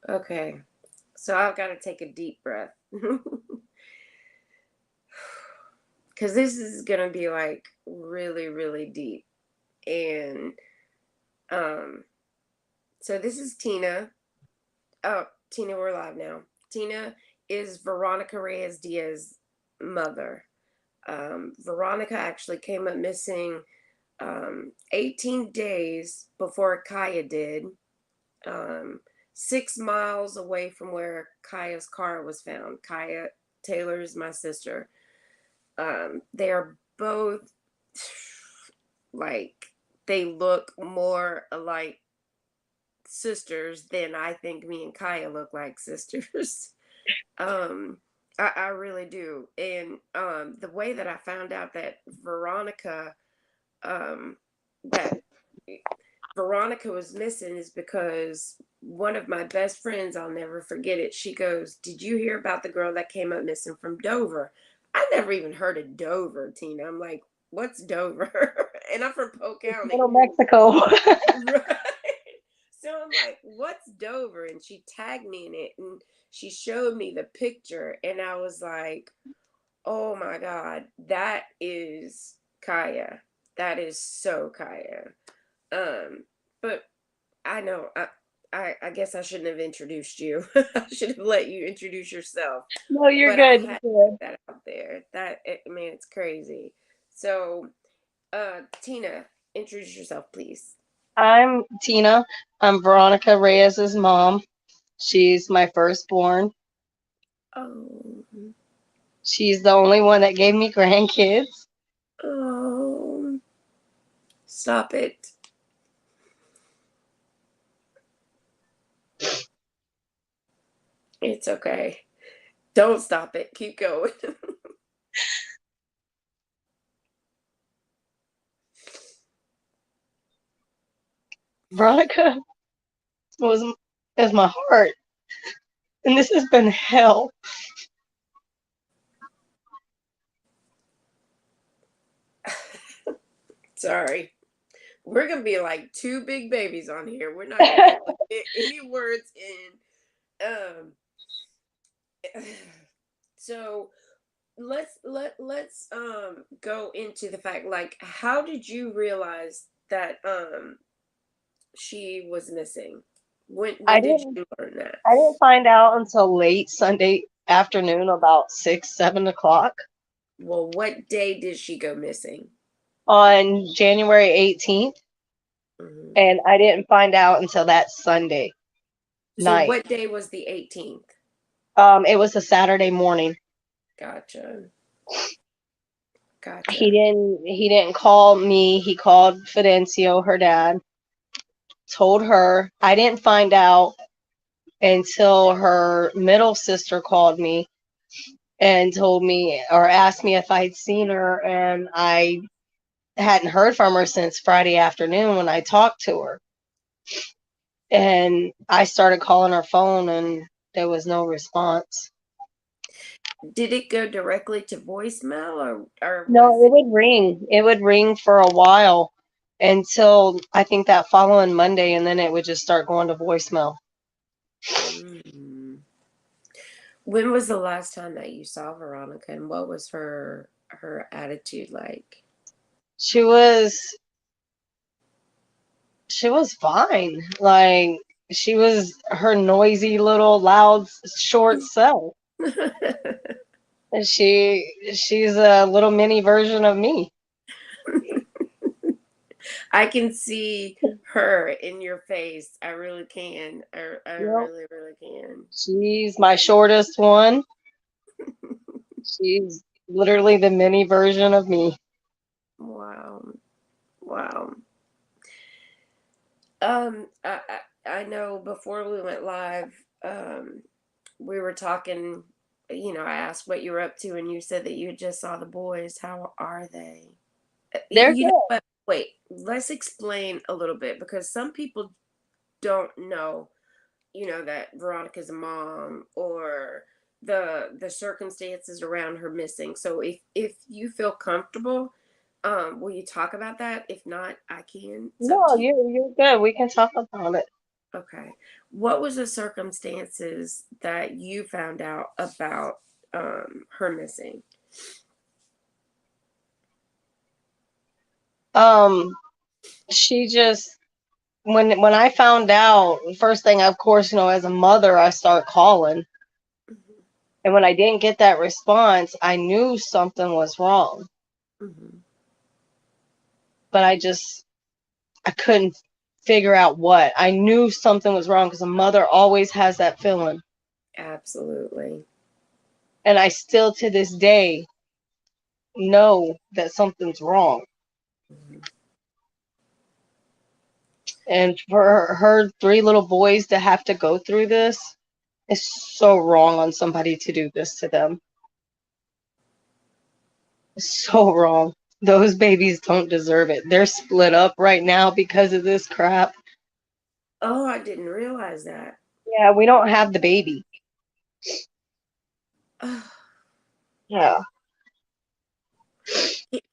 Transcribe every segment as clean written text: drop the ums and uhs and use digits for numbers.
Okay. So I've got to take a deep breath. Because this is going to be like really, really deep. And um, so this is Tina. Oh, Tina, we're live now. Tina is Veronica Reyes Diaz's mother. Veronica actually came up missing 18 days before Kaya did, um, 6 miles away from where Kaya's car was found. Kaya Taylor is my sister. They are both like, they look more alike sisters than I think me and Kaya look like sisters. um, I really do. And the way that I found out that um, that Veronica was missing is because one of my best friends, I'll never forget it, she goes, "Did you hear about the girl that came up missing from Dover?" I never even heard of Dover, Tina. I'm like, "What's Dover?" And I'm from Polk County. Little Mexico. Right. So I'm like, "What's Dover?" And she tagged me in it and she showed me the picture. And I was like, "Oh my God, that is Kaya. That is so Kaya." Um, but I know I guess I shouldn't have introduced you. I should have let you introduce yourself. No, you're But I good. had You're to good. put that out there. Man, it's crazy. So, Tina, introduce yourself, please. I'm Tina. I'm Veronica Reyes's mom. She's my firstborn. Oh, She's the only one that gave me grandkids. oh, stop it. It's okay. Don't stop it. Keep going. Veronica was is my heart, and this has been hell. Sorry. We're gonna be like two big babies on here. We're not gonna be able to get any words in. So let's go into the fact, like, how did you realize that she was missing? I When did didn't. you learn that? I didn't find out until late Sunday afternoon, about 6, 7 o'clock Well, what day did she go missing? on January 18th, Hmm. and I didn't find out until that Sunday So night. what day was the 18th? It was a Saturday morning. Gotcha. He Gotcha. didn't he didn't call me. He called Fidencio, her dad, told her. I didn't find out until her middle sister called me and told me or asked me if I'd seen her, and I hadn't heard from her since Friday afternoon when I talked to her. And I started calling her phone and there was no response. Did it go directly to voicemail, or No, was it it? would ring. It would ring for a while until I think that following Monday, and then it would just start going to voicemail. Mm. When was the last time that you saw Veronica, and what was her attitude like? She was she was fine. Like she was her noisy little loud short self. And she's a little mini version of me. I can see her in your face. I really can. I Yep. really, really can. She's my shortest one. She's literally the mini version of me. Wow. Wow. I know before we went live, we were talking. I asked what you were up to, and you said that you just saw the boys. How are they? They're You know good. what? Wait, let's explain a little bit because some people don't know, that Veronica's a mom or the circumstances around her missing. So if you feel comfortable, will you talk about that? If not, I can. It's up No, to you. you're good. We can talk about it. Okay. What was the circumstances that you found out about her missing? Um, she just when I found out, first thing, of course, as a mother, I start calling. Mm-hmm. And when I didn't get that response, I knew something was wrong. Mm-hmm. But I couldn't figure out what. I knew something was wrong because a mother always has that feeling. Absolutely. And I still to this day know that something's wrong. Mm-hmm. And for her three little boys to have to go through this is so wrong on somebody to do this to them. It's so wrong. Those babies don't deserve it. They're split up right now because of this crap. Oh, I didn't realize that. Yeah, we don't have the baby. Yeah.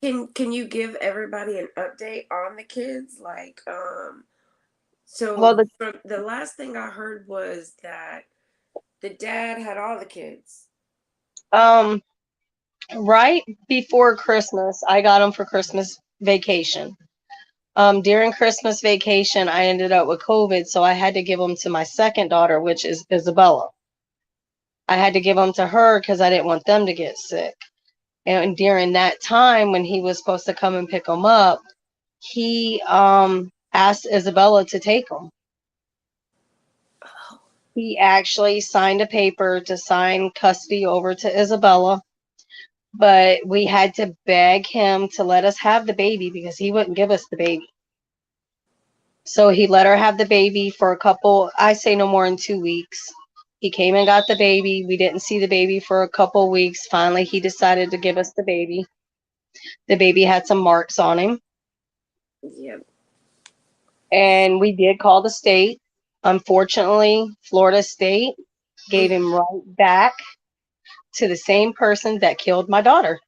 Can you give everybody an update on the kids? Like, Well, so from the last thing I heard was that the dad had all the kids. um, right before Christmas, I got them for Christmas vacation. During Christmas vacation, I ended up with COVID, so I had to give them to my second daughter, which is Isabella. I had to give them to her because I didn't want them to get sick. And during that time, when he was supposed to come and pick them up, he asked Isabella to take them. Oh, He actually signed a paper to sign custody over to Isabella, but we had to beg him to let us have the baby because he wouldn't give us the baby. So he let her have the baby for a couple, I say no more than 2 weeks. He came and got the baby. We didn't see the baby for a couple weeks. Finally, he decided to give us the baby. The baby had some marks on him. yep. And we did call the state. Unfortunately, Florida State gave him right back to the same person that killed my daughter.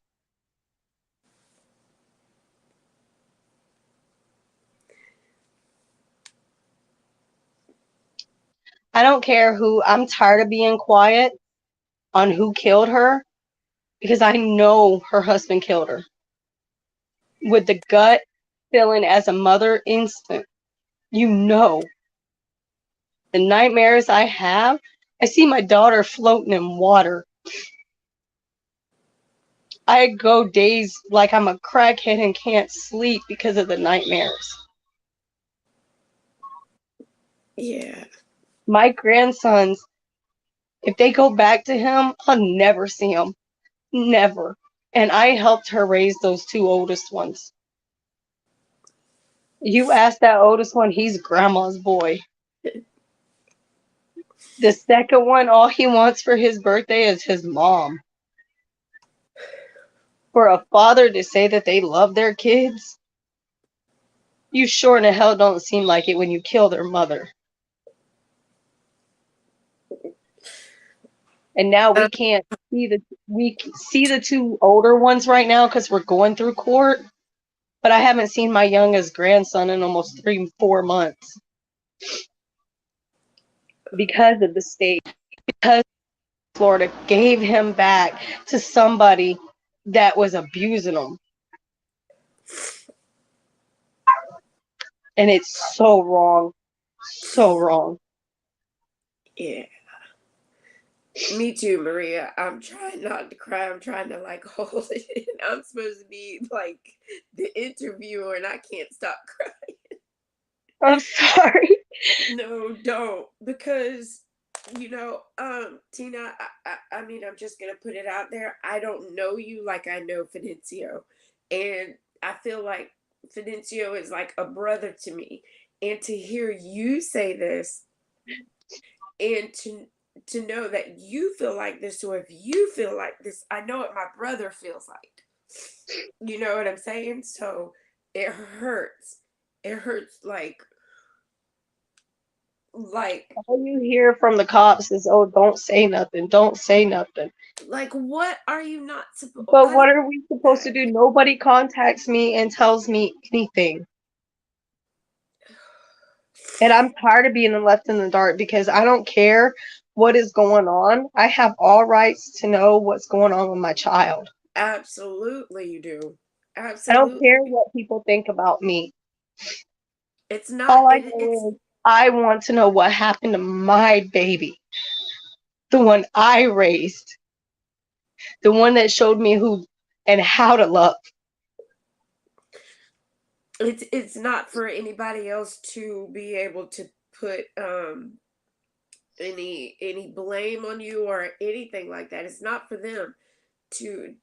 I don't care who, I'm tired of being quiet on who killed her because I know her husband killed her. With the gut feeling as a mother instant, the nightmares I have, I see my daughter floating in water. I go days like I'm a crackhead and can't sleep because of the nightmares. Yeah. My grandsons, if they go back to him, I'll never see them. Never. And I helped her raise those two oldest ones. You ask that oldest one, he's grandma's boy. The second one, all he wants for his birthday is his mom. For a father to say that they love their kids, you sure in the hell don't seem like it when you kill their mother. And now Um, we see the two older ones right now because we're going through court. But I haven't seen my youngest grandson in almost 3, 4 months because of the state, because Florida gave him back to somebody that was abusing him. And it's so wrong. So wrong. yeah. Me too, Maria. I'm trying not to cry. I'm trying to like hold it in. I'm supposed to be like the interviewer and I can't stop crying. I'm sorry. No, don't. Because, Tina, I mean, I'm just going to put it out there. I don't know you like I know Fidencio. And I feel like Fidencio is like a brother to me. And to hear you say this and to know that you feel like this, or if you feel like this, I know what my brother feels like. You know what I'm saying? So it hurts. It hurts like All you hear from the cops is, oh, don't say nothing. Don't say nothing. what are you not supposed? But I don't what are we supposed to that. do? Nobody contacts me and tells me anything. And I'm tired of being left in the dark because I don't care what is going on. I have all rights to know what's going on with my child. Absolutely, you do. I don't care Absolutely. what people think about me. It's not. All I It's know is I want to know what happened to my baby, the one I raised, the one that showed me who and how to love. it's not for anybody else to be able to put any blame on you or anything like that. It's not for them to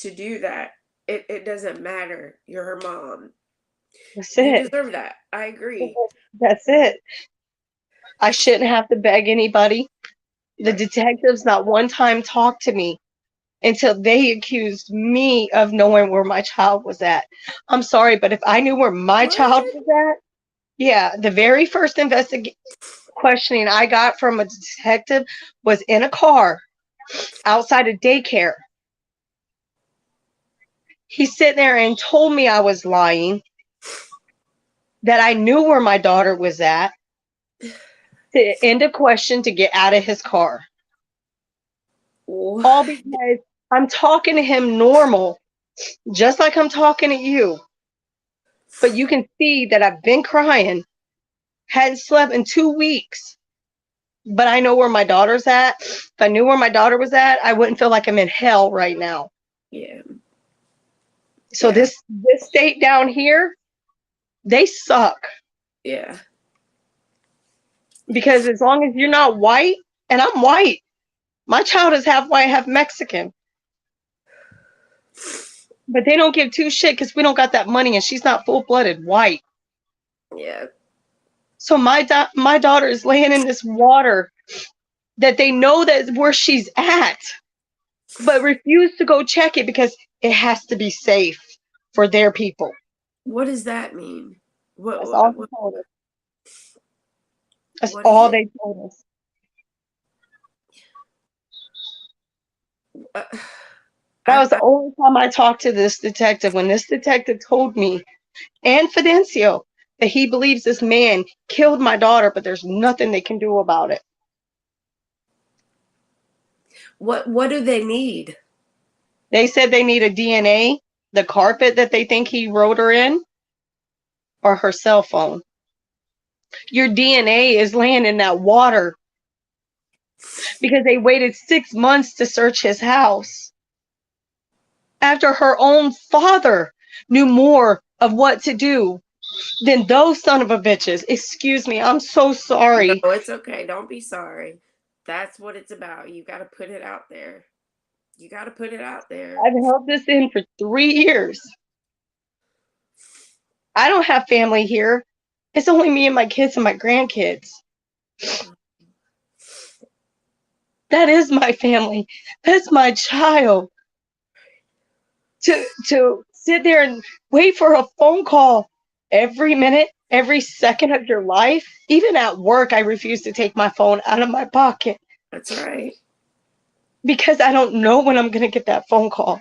do that. It doesn't matter. You're her mom. That's You it. deserve that. I agree. That's it. I shouldn't have to beg anybody. The Right. detectives not one time talked to me until they accused me of knowing where my child was at. I'm sorry, but if I knew where my child What? was at, yeah, the very first questioning I got from a detective was in a car outside a daycare. He's sitting there and told me I was lying, that I knew where my daughter was at, to end a question to get out of his car. What? All because I'm talking to him normal, just like I'm talking to you. But you can see that I've been crying, hadn't slept in 2 weeks, but I know where my daughter's at. If I knew where my daughter was at, I wouldn't feel like I'm in hell right now. Yeah. So Yeah. this state down here, they suck Yeah. because as long as you're not white, and I'm white, my child is half white, half Mexican, but they don't give two shit because we don't got that money, and she's not full blooded white. Yeah. So my daughter is laying in this water that they know that's where she's at, but refuse to go check it because it has to be safe for their people. What does that mean? That's all they What told us. That's what is all it? they told us. Uh, That was the I only time I talked to this detective, when this detective told me and Fidencio that he believes this man killed my daughter, but there's nothing they can do about it. what do they need? They said they need a DNA, the carpet that they think he wrote her in, or her cell phone. Your DNA is laying in that water because they waited 6 months to search his house after her own father knew more of what to do than those son of a bitches. Excuse me, I'm so No, sorry. it's okay. Don't be sorry. That's what it's about. You got to put it out there. You got to put it out there. I've held this in for 3 years. I don't have family here. It's only me and my kids and my grandkids. That is my family. That's my child. To sit there and wait for a phone call every minute, every second of your life. Even at work, I refuse to take my phone out of my pocket That's right. because I don't know when I'm going to get that phone call.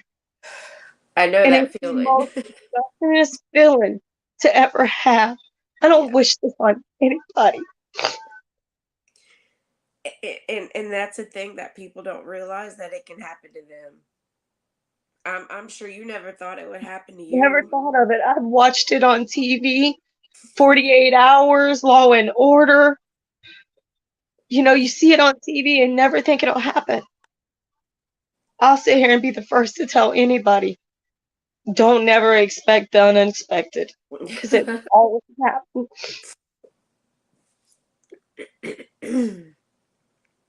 I know And that it's the feeling. most disgustingest feeling to ever have. I don't Yeah. wish this on anybody. And that's a thing that people don't realize, that it can happen to them. I'm sure you never thought it would happen to Never you. thought of it. I've watched it on TV, 48 Hours, Law and Order. You know, you see it on TV and never think it'll happen. I'll sit here and be the first to tell anybody, don't never expect the unexpected because it always happens.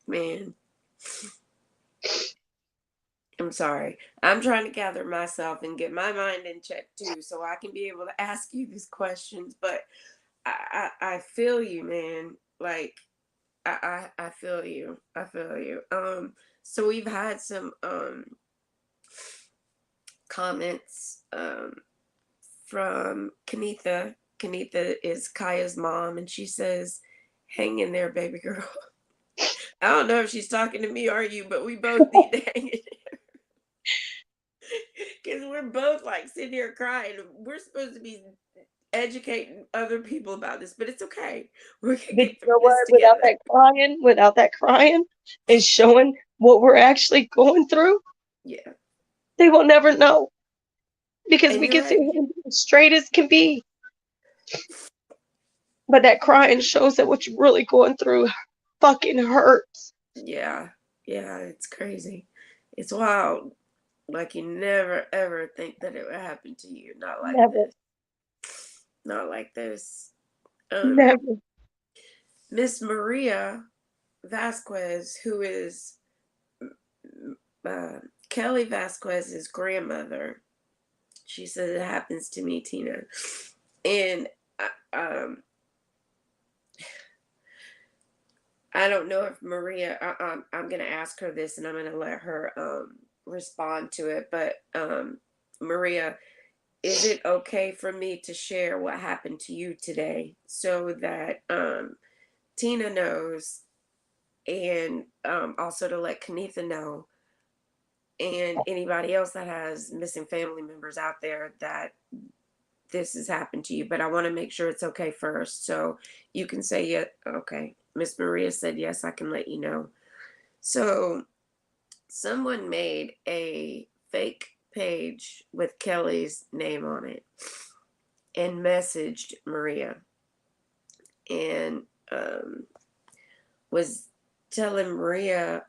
Man, I'm sorry. I'm trying to gather myself and get my mind in check too, so I can be able to ask you these questions. But I feel you, man. Like I feel you. I feel you. So we've had some comments from Kanitha. Kanitha is Kaya's mom, and she says, "Hang in there, baby girl." I don't know if she's talking to me or you, but we both need to hang in because we're both like sitting here crying. We're supposed to be educating other people about this, but it's okay. We're gonna But you get through know this what? together. Without that crying, and showing what we're actually going through, Yeah. they will never know because And we you're can sit right. here and be as straight as can be. But that crying shows that what you're really going through fucking hurts. Yeah. Yeah, it's crazy. It's wild. Like you never ever think that it would happen to you. Not like Never, this. Not like this. Um, never. Miss Maria Vasquez, who is uh, Kelly Vasquez's grandmother, she said it happens to me, Tina. And um, I don't know if Maria. I'm gonna ask her this, and I'm gonna let her respond to it. But Maria, is it okay for me to share what happened to you today so that Tina knows, and also to let Kanitha know, and anybody else that has missing family members out there that this has happened to you? But I want to make sure it's okay first. So you can say, yeah, okay. Miss Maria said, yes, I can let you know. So someone made a fake page with Kelly's name on it and messaged Maria and was telling Maria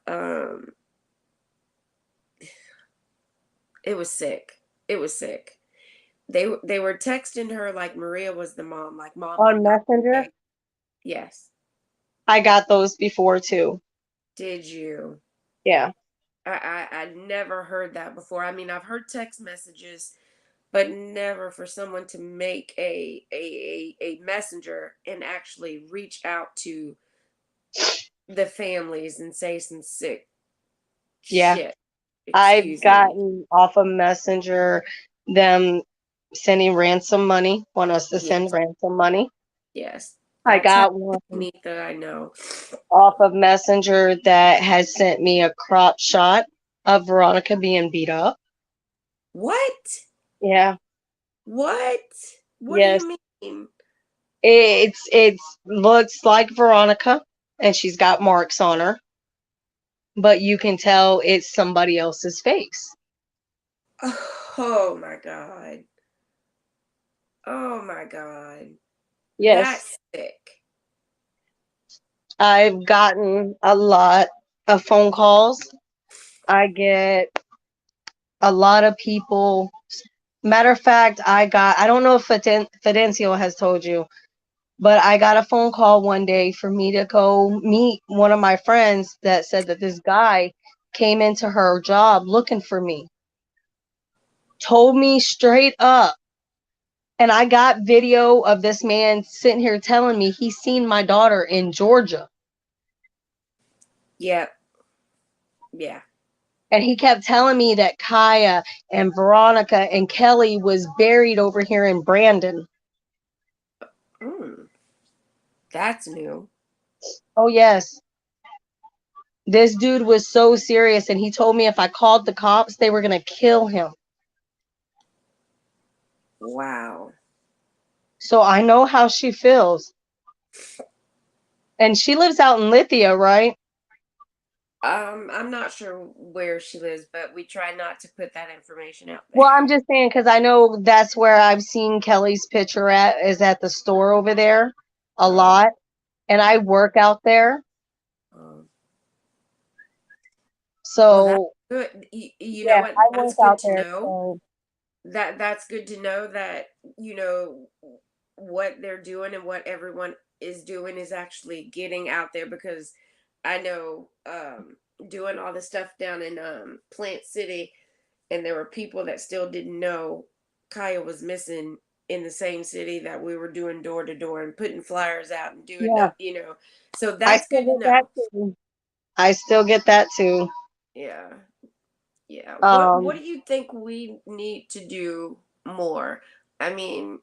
it was sick. It was sick. They were texting her like Maria was the mom, like mom, On I'm not Messenger, okay. Yes. I got those before too. Did you? Yeah. I never heard that before. I mean, I've heard text messages, but never for someone to make a messenger and actually reach out to the families and say some sick Yeah. shit. I've Excuse me. gotten off of Messenger them sending ransom money, want us to send Yes, ransom money. yes. I That's got happened one to me that I know. off of Messenger that has sent me a crop shot of Veronica being beat up. What? Yeah. What? What do Yes. you mean? It's looks like Veronica and she's got marks on her, but you can tell it's somebody else's face. Oh my god. Oh my god. Yes. That's sick. I've gotten a lot of phone calls. I get a lot of people. Matter of fact, I don't know if Fidencio has told you, but I got a phone call one day for me to go meet one of my friends that said that this guy came into her job looking for me. Told me straight up. And I got video of this man sitting here telling me he's seen my daughter in Georgia. Yep. Yeah. And he kept telling me that Kaya and Veronica and Kelly was buried over here in Brandon. Mm, that's new. Oh, yes. This dude was so serious. And he told me if I called the cops, they were going to kill him. Wow. So I know how she feels. And she lives out in Lithia, right? I'm not sure where she lives, but we try not to put that information out there. Well, I'm just saying because I know that's where I've seen Kelly's picture at, is at the store over there a Um, lot. And I work out there. um, well, that's So, good. You know yeah, what? I work That's good out to there. know. So, That's good to know that you know what they're doing and what everyone is doing is actually getting out there because I know doing all the stuff down in Plant City and there were people that still didn't know Kaya was missing in the same city that we were doing door to door and putting flyers out and doing yeah, you know. So I that's still good to get that know. too. I still get that too. Yeah. Yeah. What Um, do you think we need to do more? I mean,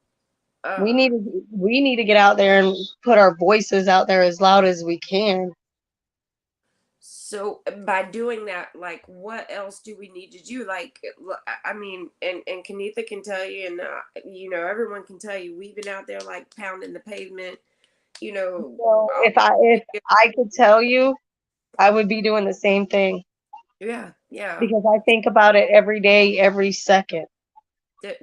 we need um to we need to get out there and put our voices out there as loud as we can. So by doing that, like, what else do we need to do? Like, I mean, and Kanitha can tell you, and you know, everyone can tell you, we've been out there like pounding the pavement. You know, So all, if I could tell you, I would be doing the same thing yeah, yeah. because I think about it every day, every second.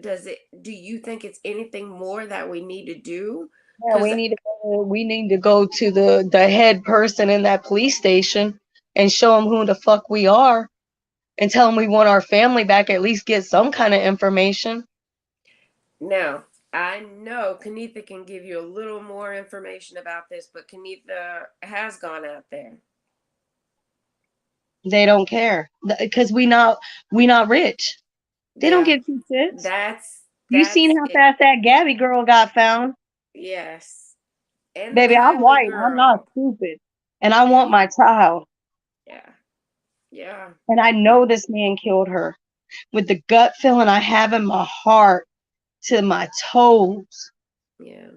Does it? Do you think it's anything more that we need to do? Yeah, Because we need to go to the head person in that police station and show them who the fuck we are and tell them we want our family back. At least get some kind of information. now, I know Kanitha can give you a little more information about this, but Kanitha has gone out there. They don't care because we not rich. They don't Yeah, give two shits. You seen that's how it. fast that Gabby girl got found? Yes, and the Baby, I'm Kyla white. I'm not girl. stupid. And I Yeah, want my child. yeah, yeah, And I yeah, know this man killed her with the gut feeling I have in my heart to my toes. yeah,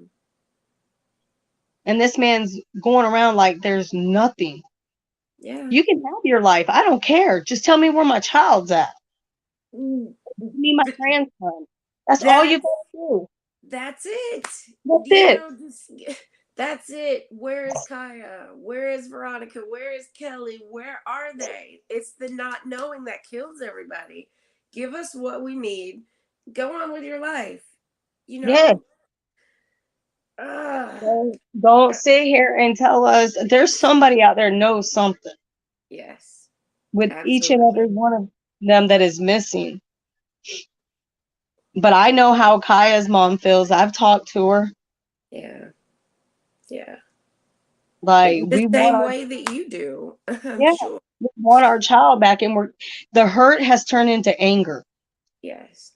And this man's going around like there's nothing. yeah. You can have your life. I don't care. Just tell me where my child's at. Mm, Give me my grandson. That's all you That's gotta do. that's it. That's You it. know, just that's it. Where is Kaya? Where is Veronica? Where is Kelly? Where are they? It's the not knowing that kills everybody. Give us what we need. Go on with your life. You Yeah. know. Uh, Don't sit here and tell us there's somebody out there knows something yes, with each and every absolutely. one of them that is missing. But I know how Kaya's mom feels. I've talked to her. Yeah, yeah. Like The same way that you do, I'm yeah, sure. we want our child back, and the hurt has turned into anger. Yes,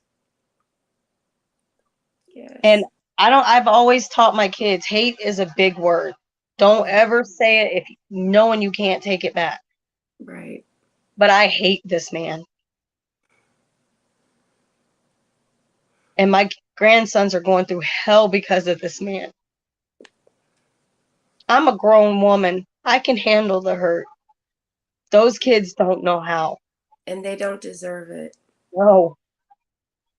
And yes. I've always taught my kids hate is a big word. Don't Mm, ever say it if knowing you can't take it back. right. But I hate this man. And my grandsons are going through hell because of this man. I'm a grown woman. I can handle the hurt. Those kids don't know how. And they don't deserve it. No.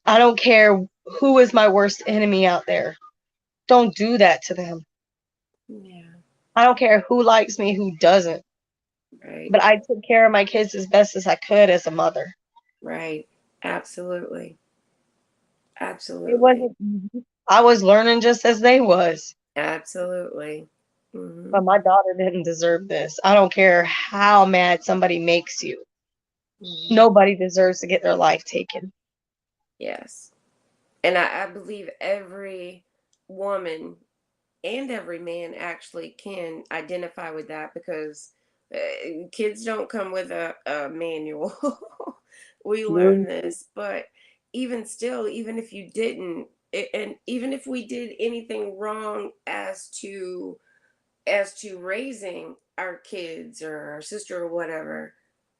I don't care who is my worst enemy out there. Don't do that to them. Yeah, I don't care who likes me, who doesn't. right, But I took care of my kids as best as I could as a mother. right. Absolutely, It absolutely, wasn't easy. I was learning just as they was. absolutely. Hmm. But my daughter didn't deserve this. I don't care how mad somebody makes you. Hmm. Nobody deserves to get their life taken. Yes. And I believe every woman and every man actually can identify with that because kids don't come with a manual. We learn No. this, but even still, even if you didn't, and even if we did anything wrong as to raising our kids or our sister or whatever,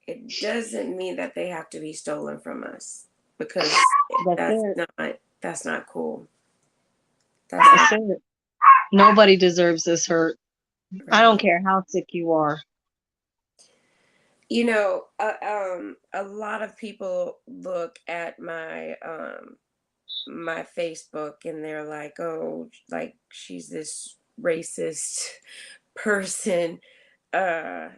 it doesn't mean that they have to be stolen from us because That's that's it. not that's not cool. That's That's not it. Nobody deserves this hurt. I don't right. care how sick you are. A lot of people look at my Facebook and they're like, "Oh, like she's this racist person." Uh,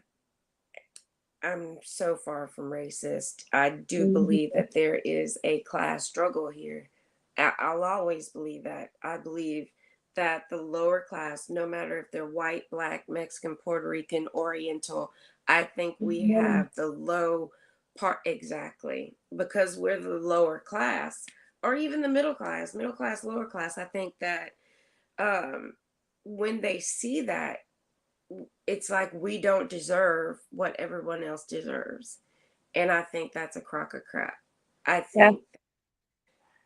I'm so far from racist. I do believe Mhm. that there is a class struggle here. I'll always believe that. I believe that the lower class, no matter if they're white, black, Mexican, Puerto Rican, Oriental, I think we Mhm. have the low part exactly because we're the lower class, or even the middle class, lower class. I think that um, when they see that, it's like we don't deserve what everyone else deserves. And I think that's a crock of crap. I Yeah, think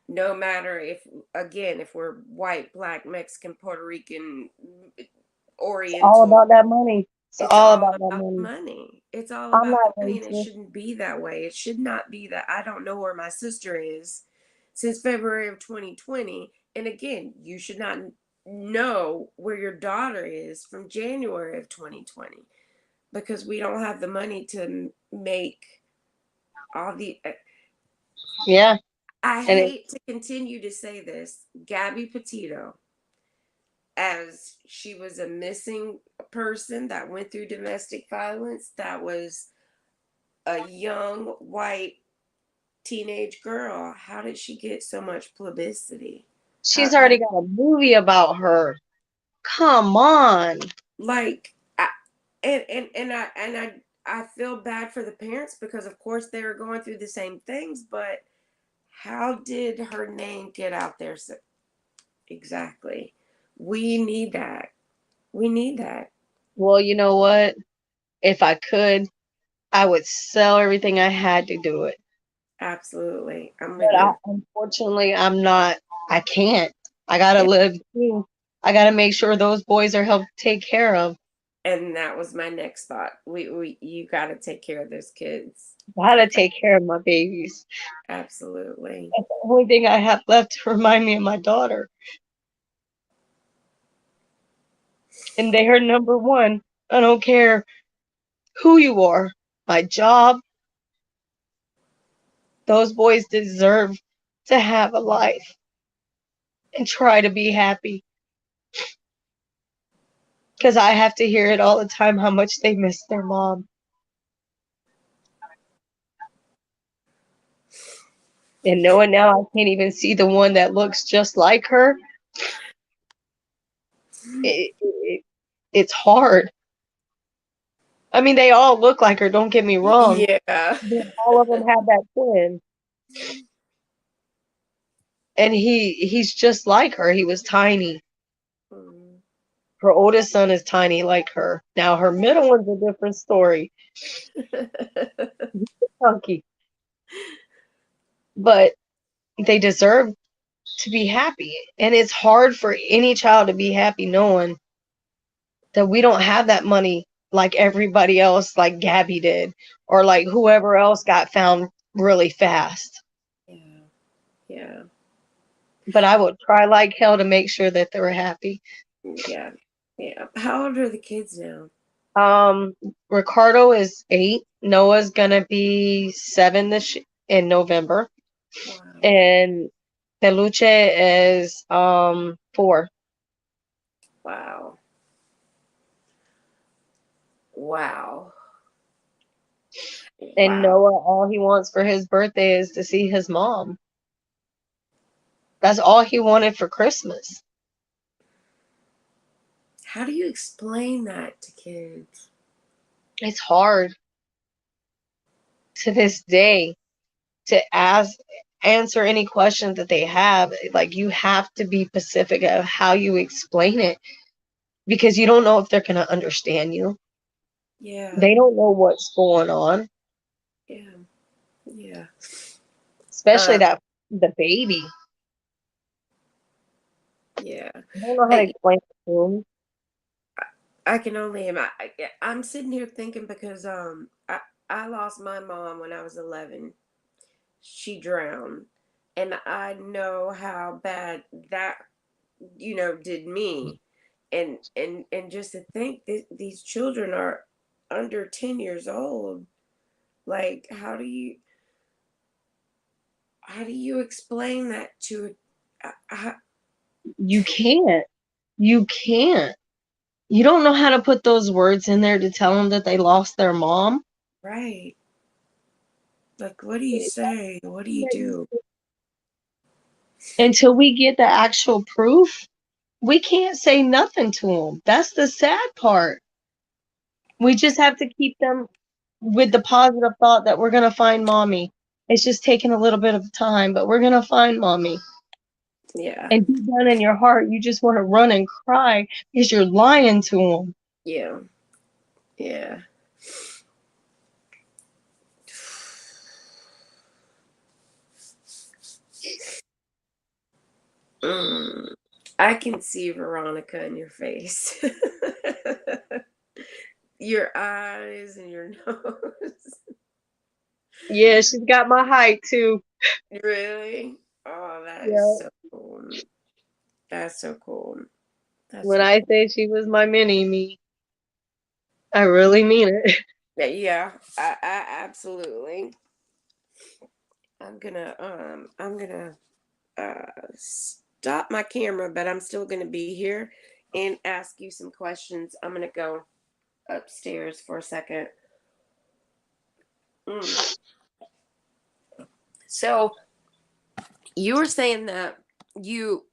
no matter if, again, if we're white, black, Mexican, Puerto Rican, it's all Oriental, about that money. It's it's all all about that about the money. money. It's all I'm about the not money, and it racist. shouldn't be that way. It should not be that I don't know where my sister is since February of 2020. And again, you should not know where your daughter is from January of 2020. because we don't have the money to make all the. Yeah. I And it, hate to continue to say this. Gabby Petito, as she was a missing person that went through domestic violence, that was a young white teenage girl. How did she get so much publicity? she's How already did, got a movie about her. Come on. like and I feel bad for the parents because of course they were going through the same things, but how did her name get out there so exactly? We need that. We need that. Well, you know what? If I could, I would sell everything I had to do it. Absolutely. I'm with But you. unfortunately, I'm not. I can't. I gotta Yeah. live too. I gotta make sure those boys are helped take care of. And that was my next thought. We you got to take care of those kids. Gotta take care of my babies. Absolutely. That's the only thing I have left to remind me of my daughter. And they are number one. I don't care who you are. My job, those boys deserve to have a life and try to be happy. Because I have to hear it all the time how much they miss their mom. And knowing now I can't even see the one that looks just like her, it's hard. I mean, they all look like her, don't get me wrong. Yeah. But all of them have that twin. And he's just like her. He was tiny. Mm. Her oldest son is tiny like her. Now her middle one's a different story. Chunky. But they deserve to be happy. And it's hard for any child to be happy knowing that we don't have that money like everybody else, like Gabby did, or like whoever else got found really fast. Yeah. Yeah. But I would try like hell to make sure that they were happy. Yeah. Yeah. How old are the kids now? Um, Ricardo is 8. Noah's gonna be 7 in November, Wow. and Peluche is 4. Wow. Wow. And Wow. Noah, all he wants for his birthday is to see his mom. That's all he wanted for Christmas. How do you explain that to kids? It's hard to this day to answer any questions that they have. Like you have to be specific of how you explain it because you don't know if they're gonna understand you. Yeah. They don't know what's going on, Yeah. Yeah. especially Uh, that the baby. yeah. I don't know how to I, explain it to them. I can only imagine. I'm sitting here thinking because I lost my mom when I was 11. She drowned, and I know how bad that did me. And just to think that these children are under 10 years old, like how do you explain that to You can't. You can't. You don't know how to put those words in there to tell them that they lost their mom. right, like what do you say, what do you do? Until we get the actual proof, we can't say nothing to them. That's the sad part. We just have to keep them with the positive thought that we're going to find mommy. It's just taking a little bit of time, but we're going to find mommy. Yeah. And deep down in your heart, you just want to run and cry because you're lying to them. Yeah. Yeah. Mm. I can see Veronica in your face. Your eyes and your nose. Yeah, she's got my height too. Really? Oh, that is Yeah. so cool. That's so cool. That's When so I cool. say she was my mini me. I really mean it. Yeah, I absolutely. I'm gonna stop my camera, but I'm still gonna be here and ask you some questions. I'm gonna go upstairs for a second. Mm. So you were saying that you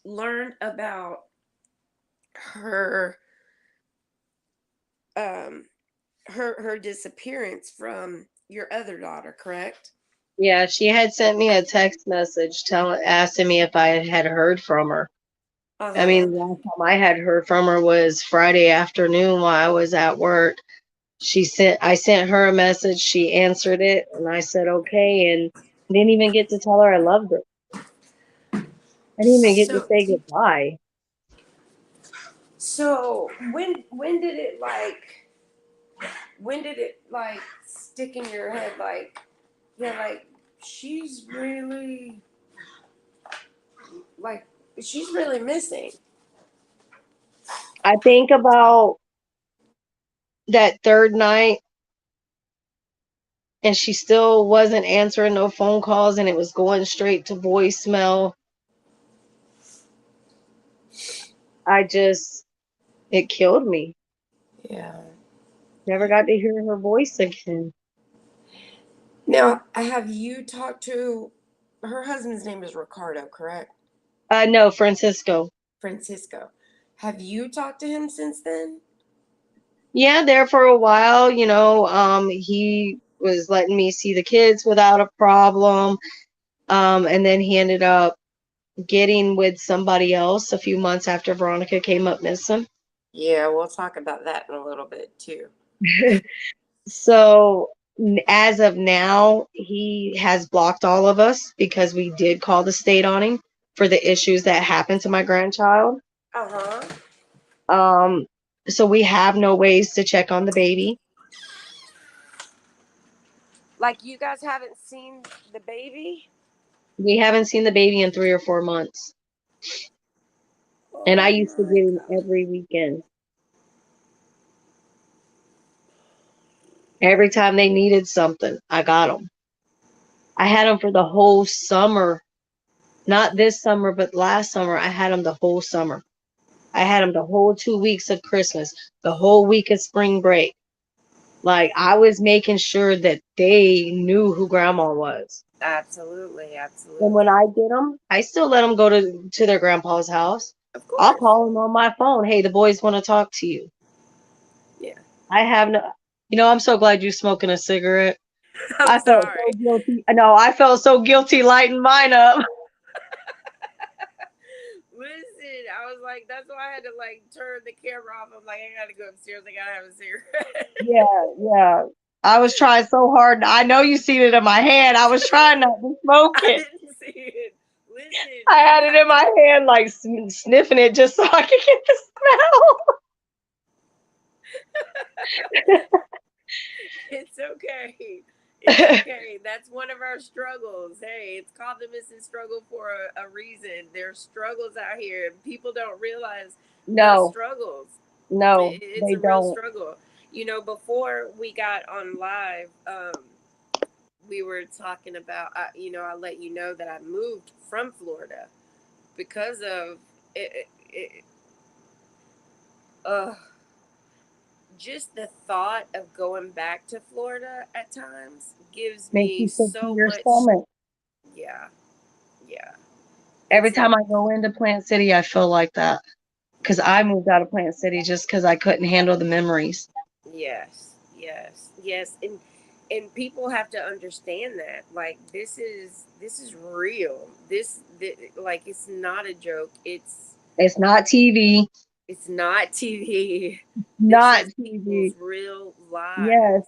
learned about her um her disappearance from your other daughter, correct? Yeah, she had sent me a text message asking me if I had heard from her. I Uh-huh. mean, the last time I had heard from her was Friday afternoon while I was at work. I sent her a message, she answered it, and I said okay, and didn't even get to tell her I loved her. I didn't even get to So say goodbye. so when did it stick in your head like, yeah, like she's really like she's really missing? I think about that third night, and she still wasn't answering no phone calls, and it was going straight to voicemail. I just, it killed me. Yeah. Never got to hear her voice again. Now, have you talked to her husband's name is Ricardo, correct? No, Francisco. Francisco. Have you talked to him since then? Yeah, there for a while, he was letting me see the kids without a problem. And then he ended up getting with somebody else a few months after Veronica came up missing. Yeah, we'll talk about that in a little bit too. So as of now, he has blocked all of us because we did call the state on him for the issues that happened to my grandchild. Uh-huh. Um, so we have no ways to check on the baby. Like you guys haven't seen the baby? We haven't seen the baby in 3 or 4 months. And I Oh used to my get him god. every weekend. Every time they needed something, I got them. I had them for the whole summer. Not this summer, but last summer. I had them the whole summer. I had them the whole 2 weeks of Christmas, the whole week of spring break. Like, I was making sure that they knew who grandma was. Absolutely, And when absolutely. I get them, I still let them go to their grandpa's house. Of I'll course. call them on my phone. Hey, the boys want to talk to you. Yeah. I have no, I'm so glad you're smoking a cigarette. I'm I felt so sorry. guilty. No, I felt so guilty lighting mine up. Listen, I was like, that's why I had to like turn the camera off. I'm like, I gotta go upstairs. I gotta have a cigarette. Yeah, yeah. I was trying so hard. I know you seen it in my hand. I was trying not to smoke I it. didn't see it. Listen, I you had it have in my hand, like sniffing it just so I could get the smell. it's okay. It's okay. That's one of our struggles. Hey, it's called the missing struggle for a reason. There's struggles out here, and people don't realize the No, struggles. no, It's they a real don't. struggle. You know, before we got on live, we were talking about, I let you know that I moved from Florida because of uh, just the thought of going back to Florida at times gives Makes me you sick to so your much. stomach. Yeah, yeah. Every It's time like, I go into Plant City, I feel like that. Because I moved out of Plant City just because I couldn't handle the memories. yes, yes, yes. And people have to understand that. Like, this is real. Like, it's not a joke. It's not TV. It's not TV. This Not is people's TV. real Yes, lives.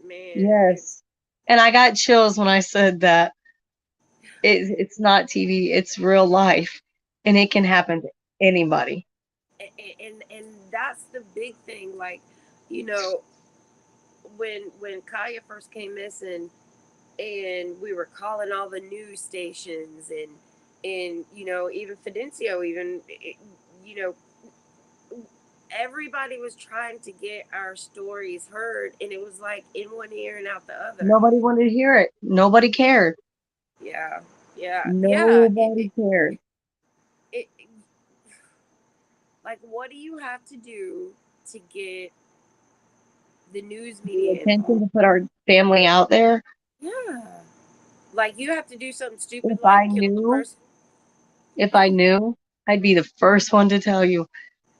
Man, yes. And I got chills when I said that. It's not TV, it's real life. And it can happen to anybody. and that's the big thing. Like, you know, when Kaya first came missing, and we were calling all the news stations, and even Fidencio, even, you know everybody was trying to get our stories heard, and it was like in one ear and out the other. Nobody wanted to hear it. Nobody cared. Yeah, yeah, yeah. Nobody cared. It like, what do you have to do to get the news The media attention involved? to put our family out there. Yeah, like you have to do something stupid If I like kill a knew, person. if I knew, I'd be the first one to tell you.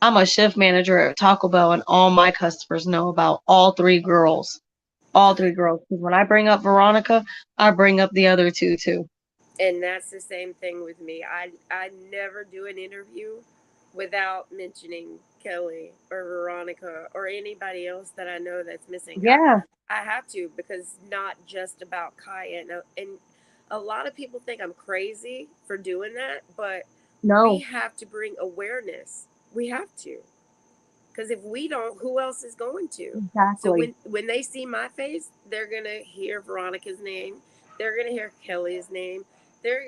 I'm a shift manager at Taco Bell, and all my customers know about all three girls. All three girls. Because when I bring up Veronica, I bring up the other two too. And that's the same thing with me. I never do an interview without mentioning Kelly or Veronica or anybody else that I know that's missing. Yeah, I have to, because it's not just about Kaya. And a lot of people think I'm crazy for doing that, but we no, have to bring awareness. We have to. Because if we don't, who else is going to? So exactly. when they see my face, they're gonna hear Veronica's name. They're gonna hear Kelly's name. They're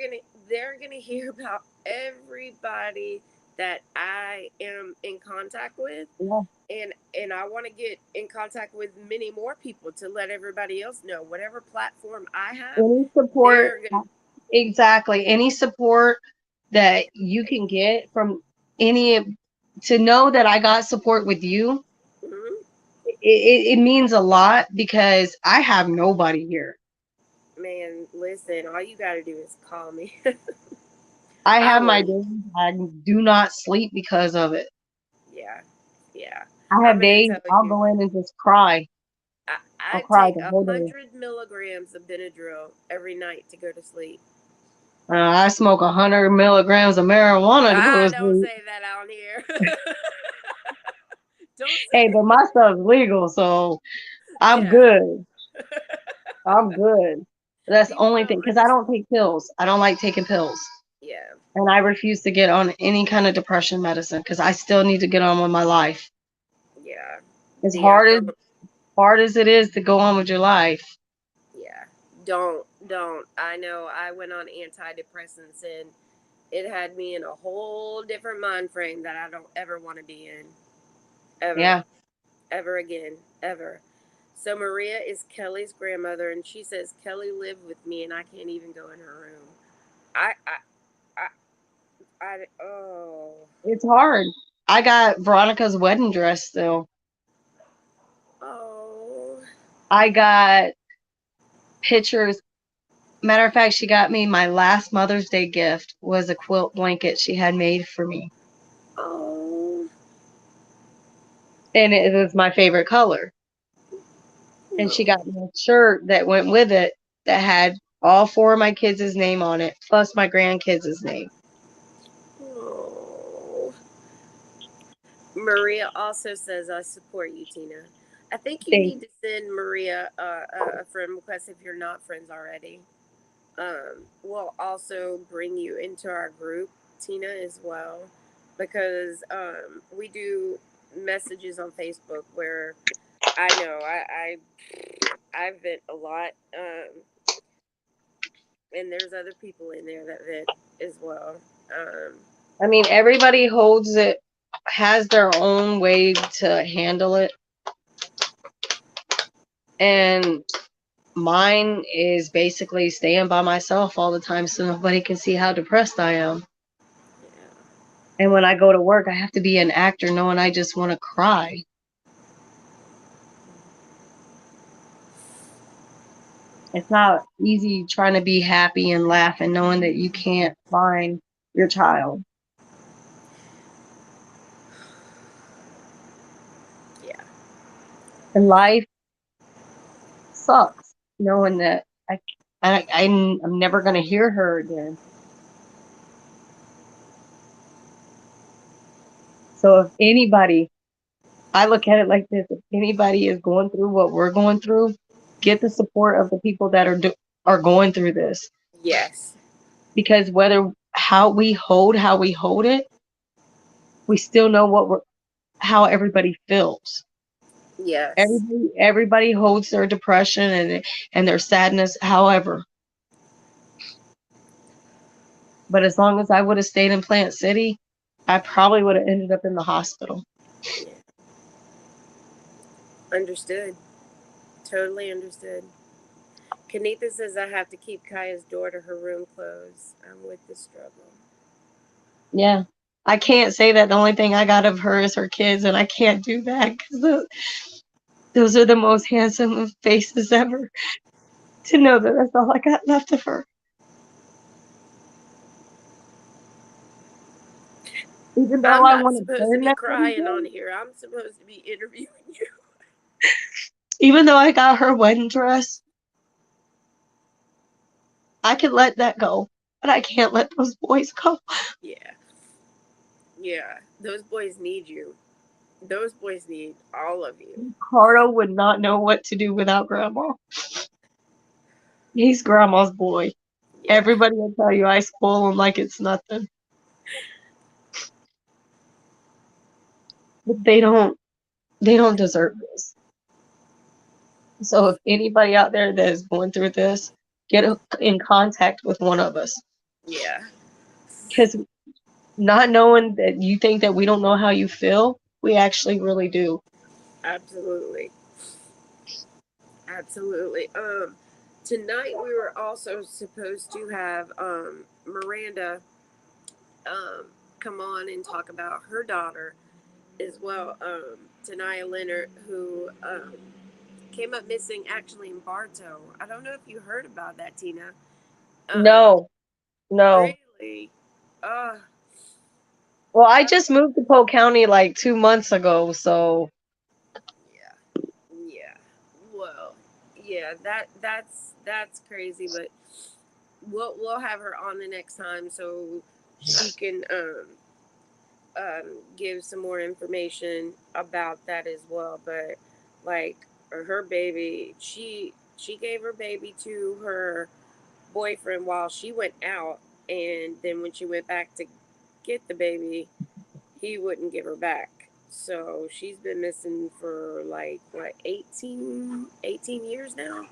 gonna hear about everybody that I am in contact with, Yeah. and I want to get in contact with many more people to let everybody else know. Whatever platform I have, Any support, they're gonna. exactly. Any support that you can get from any, to know that I got support with you, Mhm. it means a lot because I have nobody here. Man, listen, all you gotta do is call me. I I have my will. days I do not sleep because of it. Yeah, yeah. I I'm have gonna days tell I'll you. go in and just cry. I'll I cry take the a whole day. hundred milligrams of Benadryl every night to go to sleep. I smoke 100 milligrams of marijuana to go Ah, to don't sleep. say that out here. Don't Hey, say. but my stuff's legal, so I'm Yeah. good. I'm good. That's the People only thing don't because I understand. don't take pills. I don't like taking pills. Yeah. And I refuse to get on any kind of depression medicine because I still need to get on with my life. Yeah. As Yeah. Don't. hard as it is to go on with your life. Yeah. Don't. I know. I went on antidepressants, and it had me in a whole different mind frame that I don't ever want to be in. Ever. Yeah. Ever again. Ever. So Maria is Kelly's grandmother, and she says Kelly lived with me, and I can't even go in her room. I, I, oh, It's hard. I got Veronica's wedding dress still. oh, I got pictures. Matter of fact, she got me my last Mother's Day gift was a quilt blanket she had made for me. oh, And it was my favorite color. And she no, got me a shirt that went with it that had all four of my kids' name on it, plus my grandkids' name. oh. Maria also says, I support you, Tina. I think you Thank need to send Maria a friend request if you're not friends already. We'll also bring you into our group, Tina, as well, because we do messages on Facebook where I know I vent a lot, and there's other people in there that vent as well. Um, I mean, everybody holds it, has their own way to handle it. yeah, And mine is basically staying by myself all the time so nobody can see how depressed I am. yeah, And when I go to work, I have to be an actor knowing I just want to cry. It's not easy trying to be happy and laugh and knowing that you can't find your child. yeah, And life sucks knowing that I'm never going to hear her again. So if anybody, I look at it like this, if anybody is going through what we're going through, get the support of the people that are going through this. yes, Because whether how we hold it, we still know how everybody feels. yes, Everybody holds their depression and their sadness, however. But as long as I would have stayed in Plant City, I probably would have ended up in the hospital. Yeah. Understood. Totally understood. Kanitha says I have to keep Kaya's door to her room closed. I'm with the struggle. Yeah. I can't say that the only thing I got of her is her kids, and I can't do that because those are the most handsome faces ever. To know that that's all I got left of her. Even though I'm I not want to supposed to burn be that crying on wedding dress, here. I'm supposed to be interviewing you. even though I got her wedding dress, I can let that go, but I can't let those boys go. Yeah. Yeah. Those boys need you. Those boys need all of you. Carlo would not know what to do without Grandma. He's Grandma's boy. Yeah. Everybody will tell you I spoil him like it's nothing. But they don't deserve this. So if anybody out there that is going through this, get in contact with one of us. Yeah. Because not knowing that you think that we don't know how you feel, we actually really do. Absolutely. Absolutely. Tonight we were also supposed to have Miranda um come on and talk about her daughter as well. Taniyah Leonard, who came up missing actually in Bartow. I don't know if you heard about that, Tina. Um, No, no. really? Uh, Well, I uh, just moved to Polk County like 2 months ago, so yeah, yeah. Well, yeah. That's crazy, but we'll have her on the next time so she can give some more information about that as well. But like her baby, she gave her baby to her boyfriend while she went out, and then when she went back to get the baby, he wouldn't give her back. So she's been missing for like what 18 years now.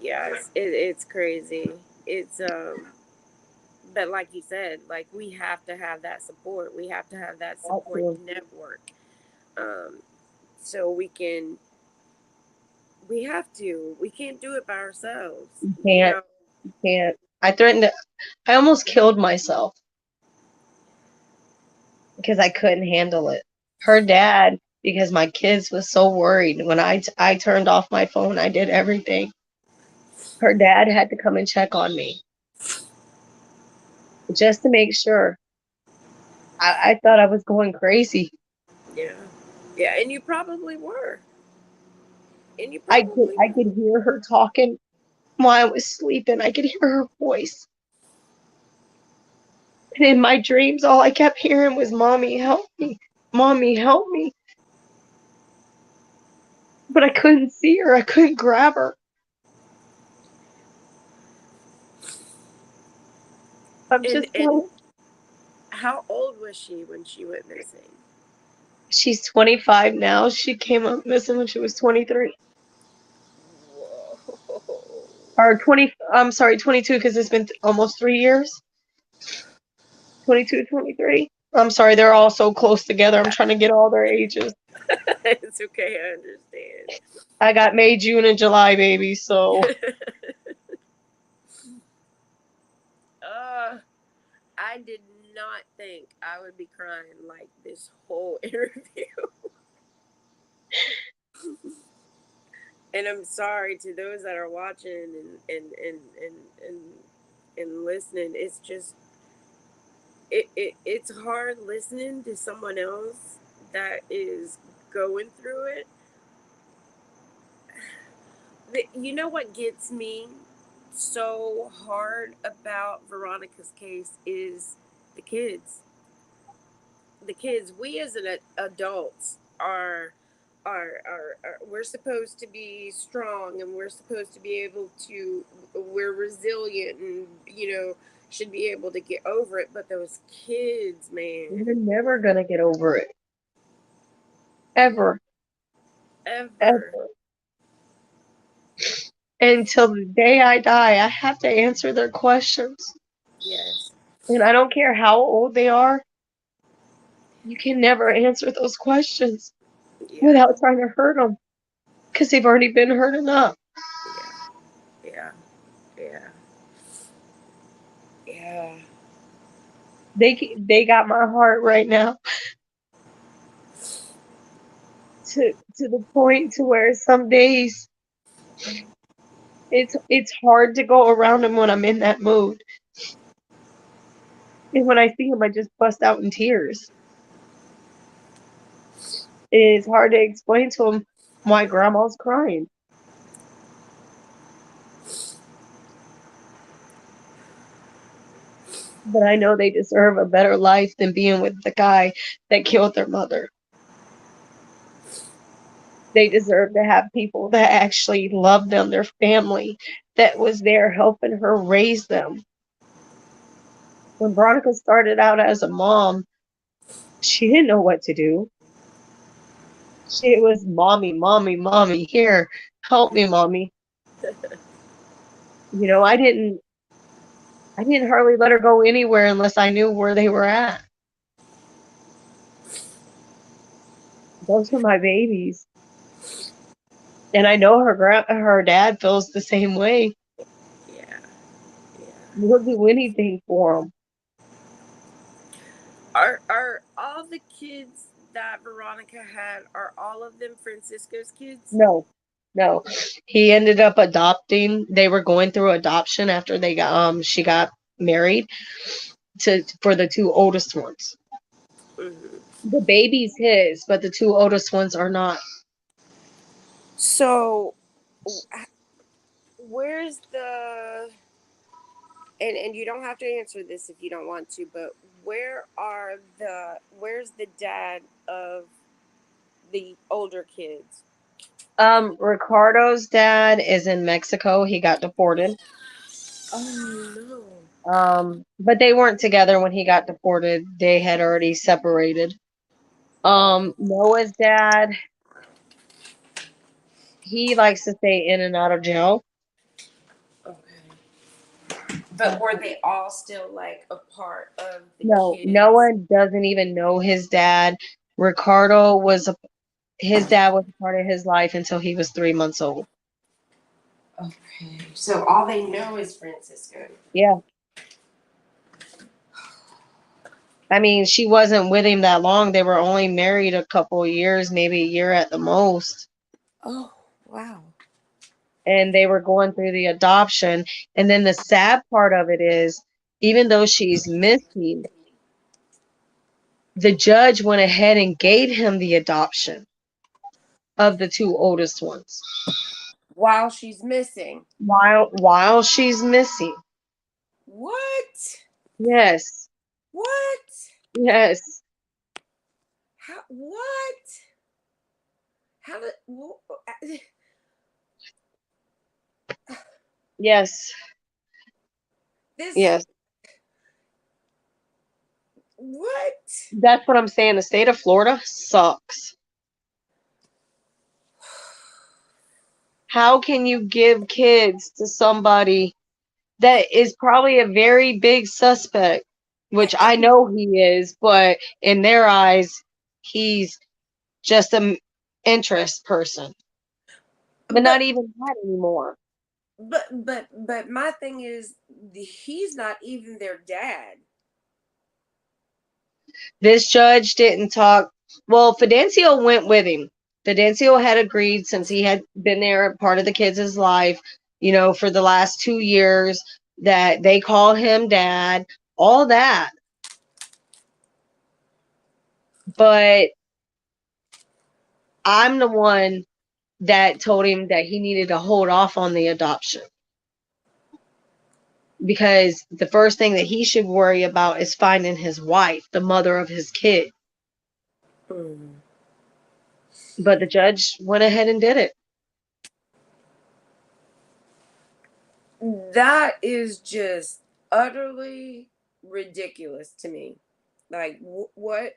Yeah, it's crazy. It's but like you said, like we have to have that support. We have to have that support network. Um, so we have to. We can't do it by ourselves. you You can't, know. you can't. I almost killed myself because I couldn't handle it. Her dad, because my kids was so worried when I turned off my phone, I did everything. Her dad had to come and check on me just to make sure. I thought I was going crazy. Yeah. Yeah, and you probably were. And you I could probably I were. could hear her talking while I was sleeping. I could hear her voice. And in my dreams, all I kept hearing was, Mommy, help me. Mommy, help me. But I couldn't see her. I couldn't grab her. I'm And just telling. how old was she when she went missing? She's 25 now. She came up missing when she was 23. Whoa. Or 20, I'm sorry, 22, because it's been almost 3 years. 22, 23. I'm sorry, they're all so close together. I'm trying to get all their ages. It's okay, I understand. I got May, June, and July, baby, so. uh, I did not think I would be crying like this whole interview. And I'm sorry to those that are watching and, and listening. It's just it's hard listening to someone else that is going through it. You know what gets me so hard about Veronica's case is the kids. The kids. We as an adults are we're supposed to be strong and we're supposed to be able to we're resilient and should be able to get over it. But those kids, man, You're never gonna get over it. Ever. ever. Ever. Until the day I die, I have to answer their questions. Yes. And I don't care how old they are. You can never answer those questions Yeah. without trying to hurt them because they've already been hurt enough. Yeah. Yeah. Yeah. Yeah. They got my heart right now to the point to where some days it's hard to go around them when I'm in that mood. And when I see them, I just bust out in tears. It's hard to explain to them why grandma's crying. But I know they deserve a better life than being with the guy that killed their mother. They deserve to have people that actually love them, their family, that was there helping her raise them. When Veronica started out as a mom, she didn't know what to do. She was mommy, mommy, mommy, here, help me, mommy. You know, I didn't hardly let her go anywhere unless I knew where they were at. Those were my babies. And I know her dad feels the same way. Yeah. Yeah. We'll do anything for them. Are all the kids that Veronica had, are all of them Francisco's kids? No, no. He ended up adopting. They were going through adoption after they got she got married for the two oldest ones. Mm-hmm. The baby's his, but the two oldest ones are not. So, where's the and you don't have to answer this if you don't want to, but where's the dad of the older kids? Ricardo's dad is in Mexico. He got deported. Oh But they weren't together when he got deported. They had already separated. no. Noah's dad, he likes to stay in and out of jail. Okay. But were they all still like a part of the No, kids? Noah doesn't even know his dad. Ricardo his dad was a part of his life until he was 3 months old. Okay. So all they know is Francisco. Yeah. I mean, she wasn't with him that long. They were only married a couple of years, maybe a year at the most. Oh, wow. And they were going through the adoption. And then the sad part of it is, even though she's missing, the judge went ahead and gave him the adoption of the two oldest ones While she's missing. while she's missing. What? Yes. What? Yes. How? What? How did? Yes. This? Yes. What? That's what I'm saying. The state of Florida sucks. How can you give kids to somebody that is probably a very big suspect, which I know he is, but in their eyes, he's just an interest person, but not But even that anymore. but my thing is, he's not even their dad. This judge didn't talk. Well, Fidencio went with him. Fidencio had agreed since he had been there, part of the kids' life, for the last 2 years, that they call him dad, all that. But I'm the one that told him that he needed to hold off on the adoption because the first thing that he should worry about is finding his wife, the mother of his kid. Mm. But the judge went ahead and did it. That is just utterly ridiculous to me. Like, what?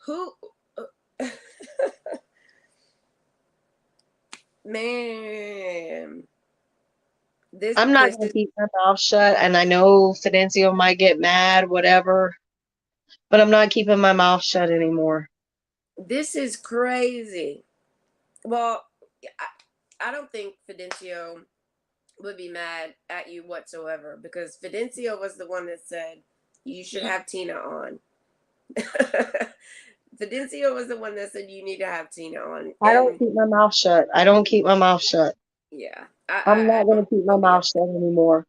Who? Man, I'm not this going is to keep my mouth shut, and I know Fidencio might get mad, whatever. but I'm not keeping my mouth shut anymore. This is crazy. Well, I don't think Fidencio would be mad at you whatsoever because Fidencio was the one that said you should have Tina on. Fidencio was the one that said you need to have Tina on, I don't and keep my mouth shut. I don't keep my mouth shut. yeah, I'm I not going don't to keep my don't be mouth upset. shut anymore.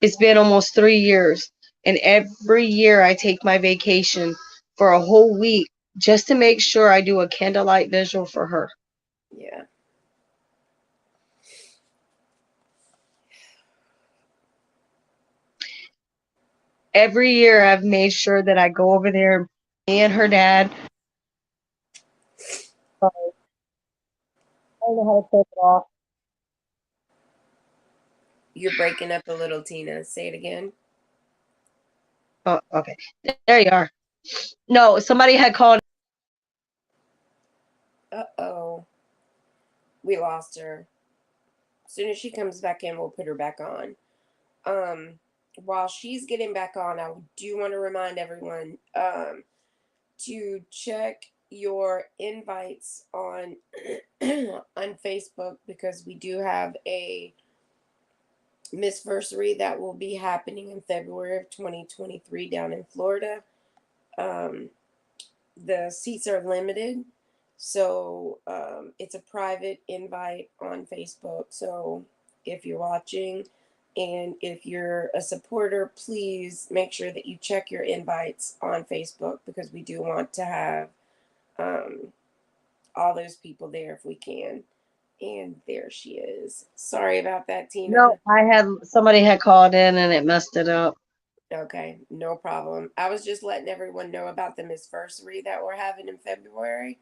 It's been almost 3 years, and every year I take my vacation for a whole week just to make sure I do a candlelight visual for her. Yeah, Every year I've made sure that I go over there, me and her dad. I don't know how to take it off. you're breaking up a little, Tina. Say it again. Oh, okay. There you are. No, somebody had called. Uh-oh, we lost her. As soon as she comes back in, we'll put her back on. Um, while she's getting back on, I do want to remind everyone to check your invites on on Facebook because we do have a Missversary that will be happening in February of 2023 down in Florida. Um, the seats are limited, so it's a private invite on Facebook. So if you're watching and if you're a supporter, please make sure that you check your invites on Facebook because we do want to have um, all those people there if we can. And there she is. Sorry about that, No, Tina. I had somebody had called in and it messed it up. Okay, no problem. I was just letting everyone know about the Missversary that we're having in February.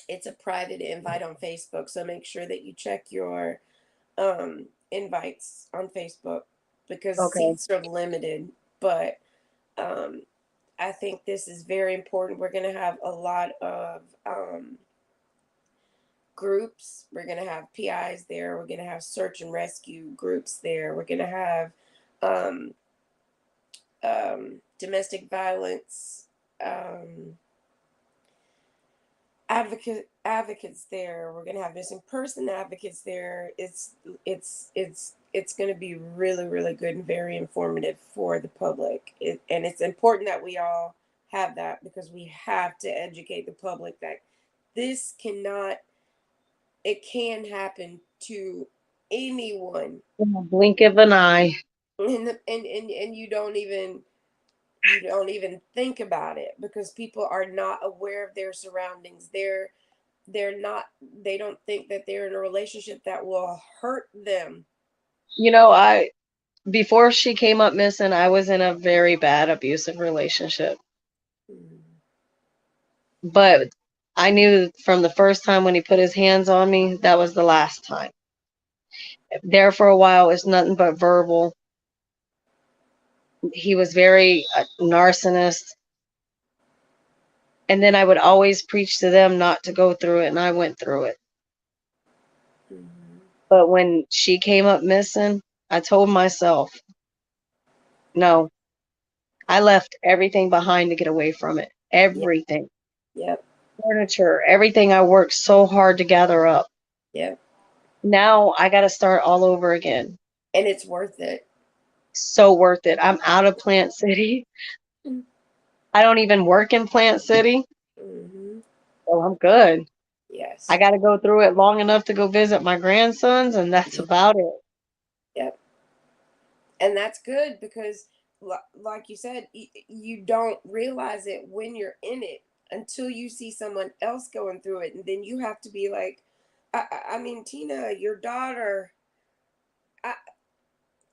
It's a private invite on Facebook, so make sure that you check your invites on Facebook because Okay. seats are limited. But um, I think this is very important. We're going to have a lot of groups. We're going to have PIs there. We're going to have search and rescue groups there. We're going to have um, domestic violence advocates there. We're gonna have missing person advocates there. It's gonna be really really good and very informative for the public. And it's important that we all have that because we have to educate the public that this cannot. It can happen to anyone, In a blink of an eye. and you don't even think about it because people are not aware of their surroundings. They're not they don't think that they're in a relationship that will hurt them. You know, I before she came up missing, I was in a very bad abusive relationship. Mm. But I knew from the first time when he put his hands on me, that was the last time. There for a while, it's nothing but verbal. He was very narcissist. And then I would always preach to them not to go through it, and I went through it. Mm-hmm. But when she came up missing, I told myself, no, I left everything behind to get away from it. Yep, Everything. yep, Furniture, everything I worked so hard to gather up. yep. Now I got to start all over again. And it's worth it. So worth it. I'm out of Plant City. I don't even work in Plant City. Mm-hmm. So I'm good. I Yes. got to go through it long enough to go visit my grandsons, and that's about it. Yep. And that's good because like you said, you don't realize it when you're in it until you see someone else going through it, and then you have to be like, I mean, Tina, your daughter,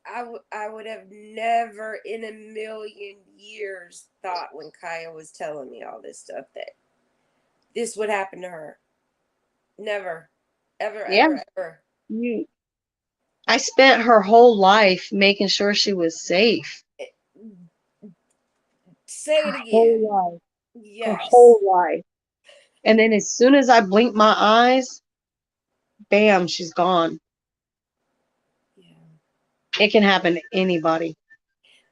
I, I would have never in a million years thought when Kaya was telling me all this stuff that this would happen to her. Never, ever, Yeah. ever, ever. You, I spent her whole life making sure she was safe. It- say Her it whole again. life. Her whole Yes. life. And then as soon as I blinked my eyes, bam, she's gone. Yeah. It can happen to anybody.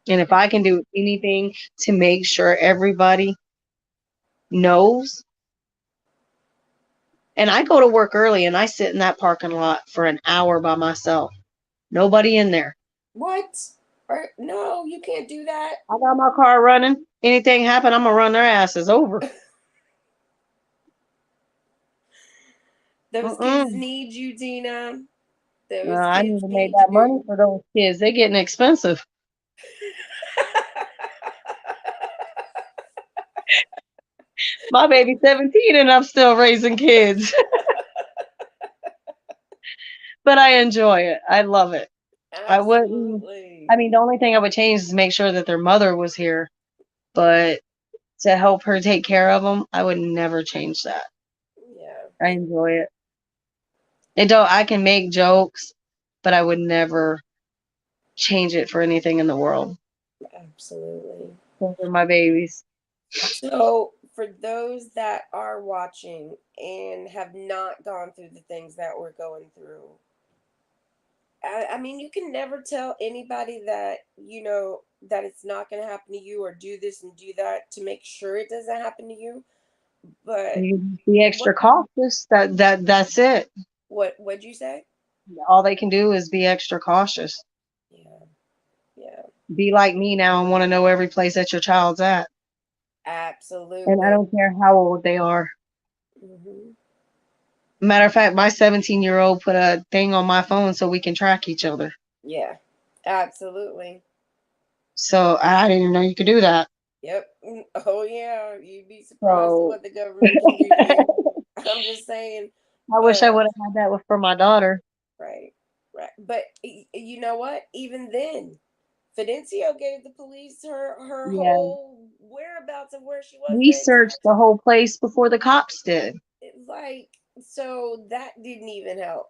And if I can do anything to make sure everybody knows, and I go to work early and I sit in that parking lot for an hour by myself. Nobody in there. What? Or, no, you can't do that. I got my car running. Anything happen, I'm gonna run their asses over. Those kids Mm-mm. need you, Tina. Those I need kids to make need that money you. for those kids. They're getting expensive. My baby's 17 and I'm still raising kids. But I enjoy it. I love it. I wouldn't. Absolutely. I mean, the only thing I would change is make sure that their mother was here. But to help her take care of them, I would never change that. Yeah, I enjoy it. It don't. I can make jokes, but I would never change it for anything in the world. absolutely. Those are my babies. So, for those that are watching and have not gone through the things that we're going through, I mean, you can never tell anybody that, that it's not going to happen to you or do this and do that to make sure it doesn't happen to you. But You be extra what, cautious. That's it. what'd you say? All they can do is be extra cautious. Yeah, yeah, Be like me now and want to know every place that your child's at. And I absolutely. don't care how old they are. Hmm. Matter of fact, my 17-year-old put a thing on my phone so we can track each other. Yeah, absolutely. So I didn't even know you could do that. Yep. Oh, yeah. You'd be surprised at So what the government can do to you. I'm just saying. I wish I But, would have had that for my daughter. right, right. But you know what? Even then, Fidencio gave the police her Yeah. whole whereabouts of where she was We the entire searched the time. whole place before the cops did. Like, so that didn't even help,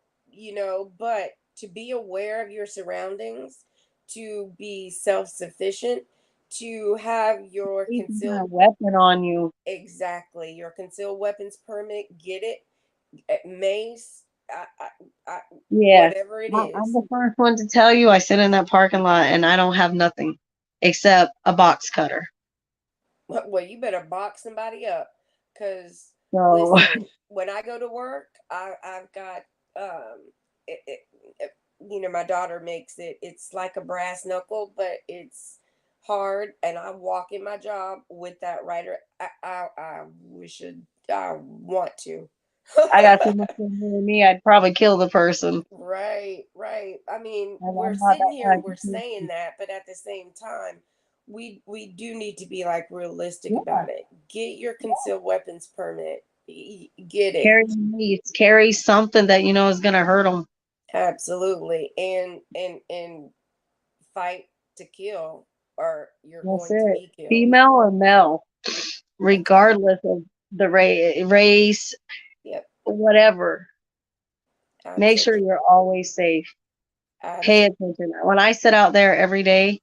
but to be aware of your surroundings, to be self-sufficient, to have your They even got concealed, a weapon on you. exactly, your concealed weapons permit, get it, mace, I, Yeah. whatever it I'm is. the first one to tell you I sit in that parking lot and I don't have nothing except a box cutter. Well, you better box somebody up, because So listen, when I go to work, I've got it, it, it, my daughter makes it. It's like a brass knuckle, but it's hard, and I walk in my job with that writer. I wish I want to. I got too much in me. I'd probably kill the person. Right, right. I mean, And we're I'm not sitting that here and type we're of saying person. that, but at the same time, we do need to be like realistic Yeah. about it. Get your concealed weapons permit. Get it. Carry meats. Carry something that you know is gonna hurt them. Absolutely. And fight to kill, or you're That's going to it. be killed. Female or male, That's it. regardless of the race, Yep. whatever. Make sure Absolutely. you're always safe. Pay Absolutely. attention. When I sit out there every day,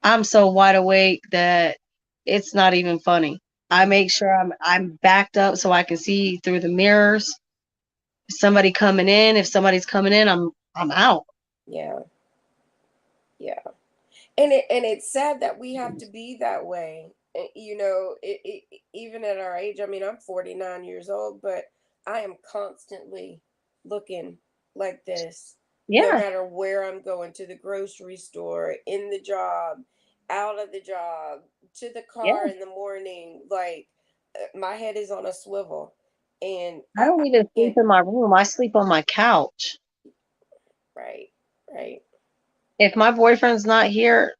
I'm so wide awake that it's not even funny. I make sure I'm backed up so I can see through the mirrors. Somebody coming in, if somebody's coming in, I'm out. Yeah. Yeah. And it's sad that we have to be that way. Even at our age. I mean, I'm 49 years old, but I am constantly looking like this, no Yeah, matter where I'm going, to the grocery store, in the job, out of the job, to the yeah. car in the morning. Like, my head is on a swivel, and I I don't even sleep can't. in my room. I sleep on my couch. Right, right, If my boyfriend's not here,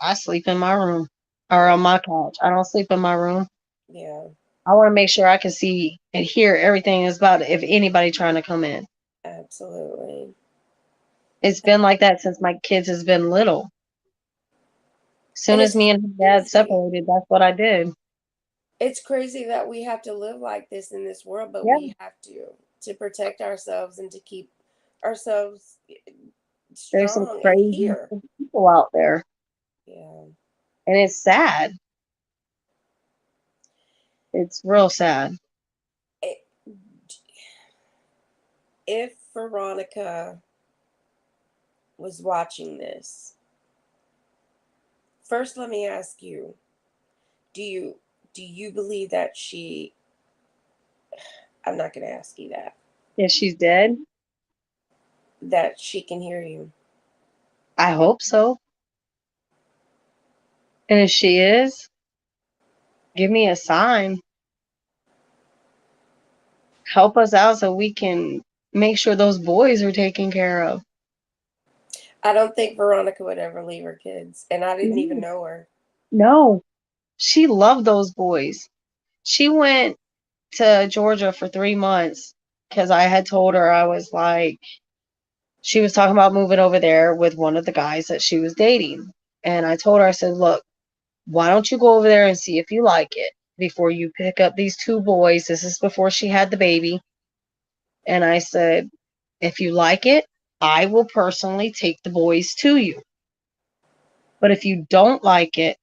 I sleep in my room or yeah, on my couch. I don't sleep in my room. yeah, I want to make sure I can see and hear everything is about if anybody trying to come in. absolutely. It's been like that since my kids has been little. And Soon as it's me and his dad crazy. separated, that's what I did. It's crazy that we have to live like this in this world, but Yeah, we have to protect ourselves and to keep ourselves there's some strong and crazy here. people out there, Yeah. and it's sad. It's real sad. It, if Veronica was watching this, First, let me ask you: Do you believe that she? I'm not going to ask you that. If she's dead, That she can hear you. I hope so. And if she is, give me a sign. Help us out so we can make sure those boys are taken care of. I don't think Veronica would ever leave her kids, and I didn't even No, know her. no, she loved those boys. She went to Georgia for 3 months because I had told her I was like, she was talking about moving over there with one of the guys that she was dating. And I told her, I said, look, why don't you go over there and see if you like it before you pick up these two boys? This is before she had the baby. And I said, if you like it, I will personally take the boys to you. But if you don't like it,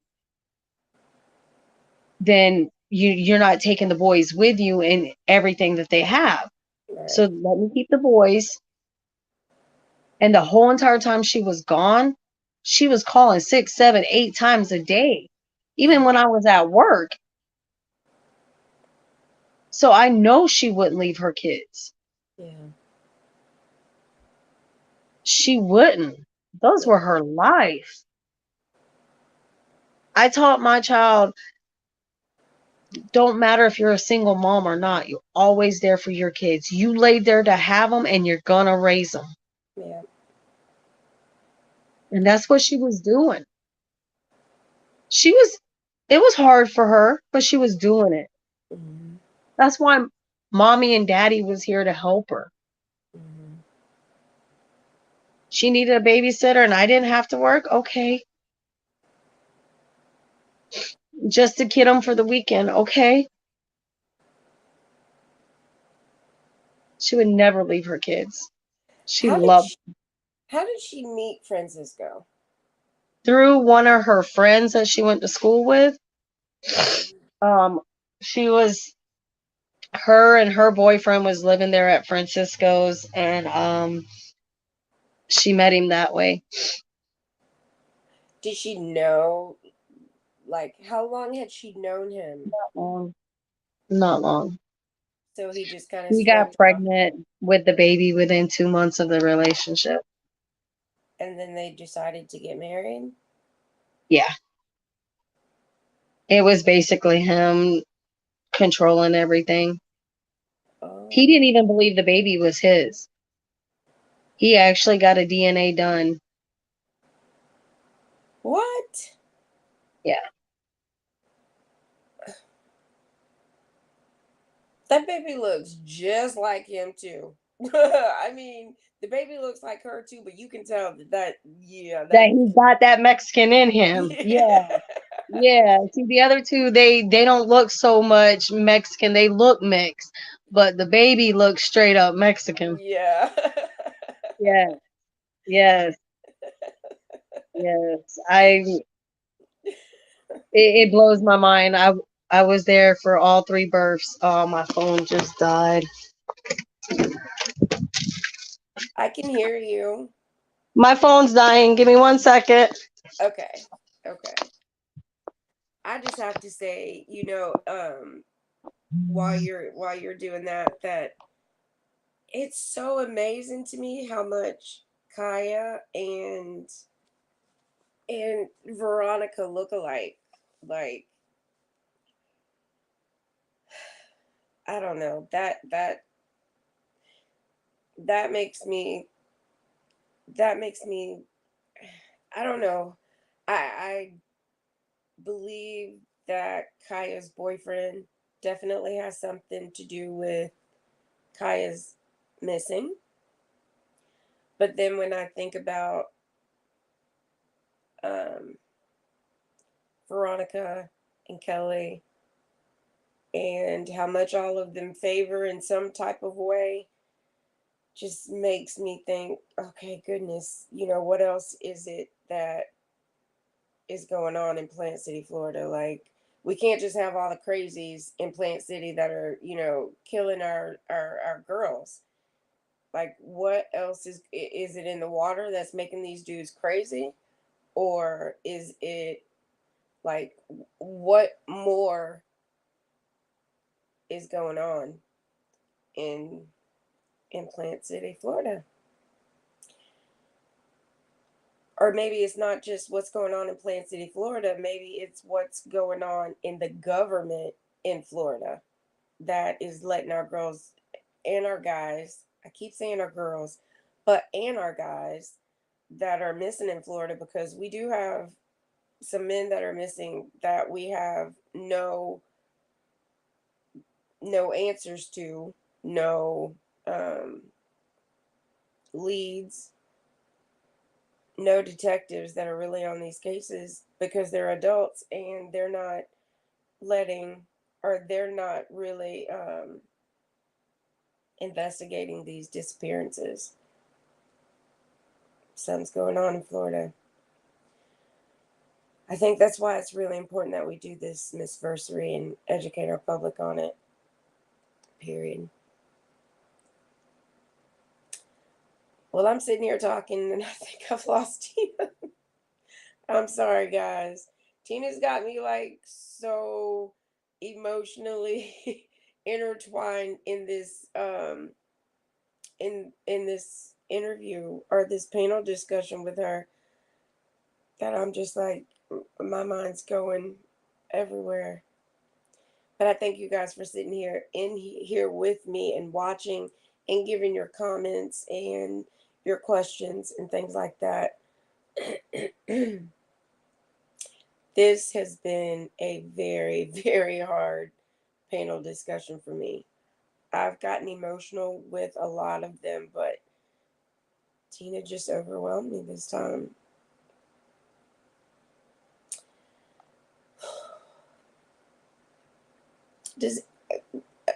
then you're not taking the boys with you in everything that they have. So Right. let me keep the boys. And the whole entire time she was gone, she was calling 6, 7, 8 times a day, even when I was at work. So I know she wouldn't leave her kids. Yeah. She wouldn't. Those Yeah. were her life. I taught my child, don't matter if you're a single mom or not, you're always there for your kids. You laid there to have them and you're gonna raise them. Yeah. And that's what she was doing. She was, it was hard for her, but she was doing it. Mm-hmm. That's why mommy and daddy was here to help her. Mm-hmm. She needed a babysitter and I didn't have to work. Okay. Just to kid them for the weekend. Okay. She would never leave her kids. She How did loved she, how did she meet Francisco? through one of her friends that she went to school with. Mm-hmm. Um, she was her and her boyfriend was living there at Francisco's and she met him that way. Did she know, like, how long had she known him? Not long. Not long. So he just kind of He got swerved off, pregnant with the baby within 2 months of the relationship. and then they decided to get married? Yeah. It was basically him controlling everything. He Oh. didn't even believe the baby was his. He actually got a DNA done. What? Yeah. That baby looks just like him too. I mean, the baby looks like her too, but you can tell yeah, That that he got that Mexican in him. yeah. Yeah. Yeah. See, the other two, they don't look so much Mexican. They look mixed, but the baby looks straight up Mexican. Yeah. Yeah. Yes. Yes. It blows my mind. I was there for all three births. Oh, my phone just died. I can hear you. My phone's dying. Give me 1 second. Okay. Okay. I just have to say, while you're doing that, it's so amazing to me how much Kaya and Veronica look alike. Like, I don't know. That makes me that makes me I don't know. I believe that Kaya's boyfriend definitely has something to do with Kaya's missing. But then when I think about um, Veronica and Kelly and how much all of them favor in some type of way, just makes me think, okay, goodness, what else is it that is going on in Plant City, Florida? Like, we can't just have all the crazies in Plant City that are, killing our girls. Like, what else is it in the water that's making these dudes crazy? Or is it Like, what more is going on in Plant City, Florida? Or maybe it's not just what's going on in Plant City, Florida. Maybe it's what's going on in the government in Florida that is letting our girls and our guys, I keep saying our girls, but and our guys that are missing in Florida, because we do have some men that are missing that we have no answers to, no leads, no detectives that are really on these cases because they're adults and they're not letting, or they're not really investigating these disappearances. Something's going on in Florida. I think that's why it's really important that we do this Missversary and educate our public on it. Period. Well, I'm sitting here talking and I think I've lost Tina. I'm sorry, guys. Tina's got me like so emotionally intertwined in this in this interview or this panel discussion with her that I'm just like, my mind's going everywhere. But I thank you guys for sitting here with me and watching and giving your comments and your questions and things like that. This has been a very, very hard panel discussion for me. I've gotten emotional with a lot of them, but Tina just overwhelmed me this time.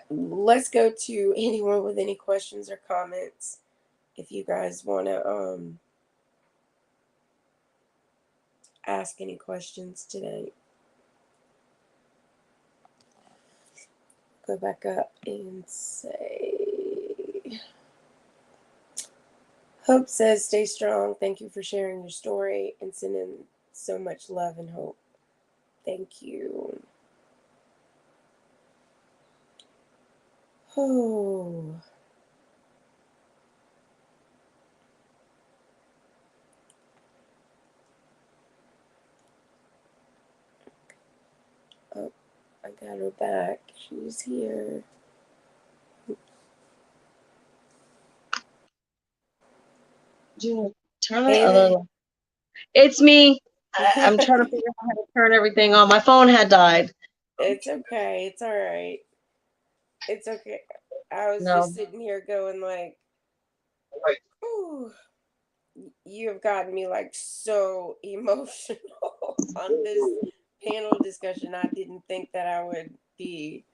Let's go to anyone with any questions or comments. If you guys want to ask any questions today, go back up and say. Hope says, stay strong. Thank you for sharing your story and sending so much love and hope. Thank you. Oh. Oh, I got her back. She's here. Turn the other one. It's me. I'm trying to figure out how to turn everything on. My phone had died. It's okay. It's all right. It's okay. I was just sitting here going like, ooh, you have gotten me like so emotional on this panel discussion. I didn't think that I would be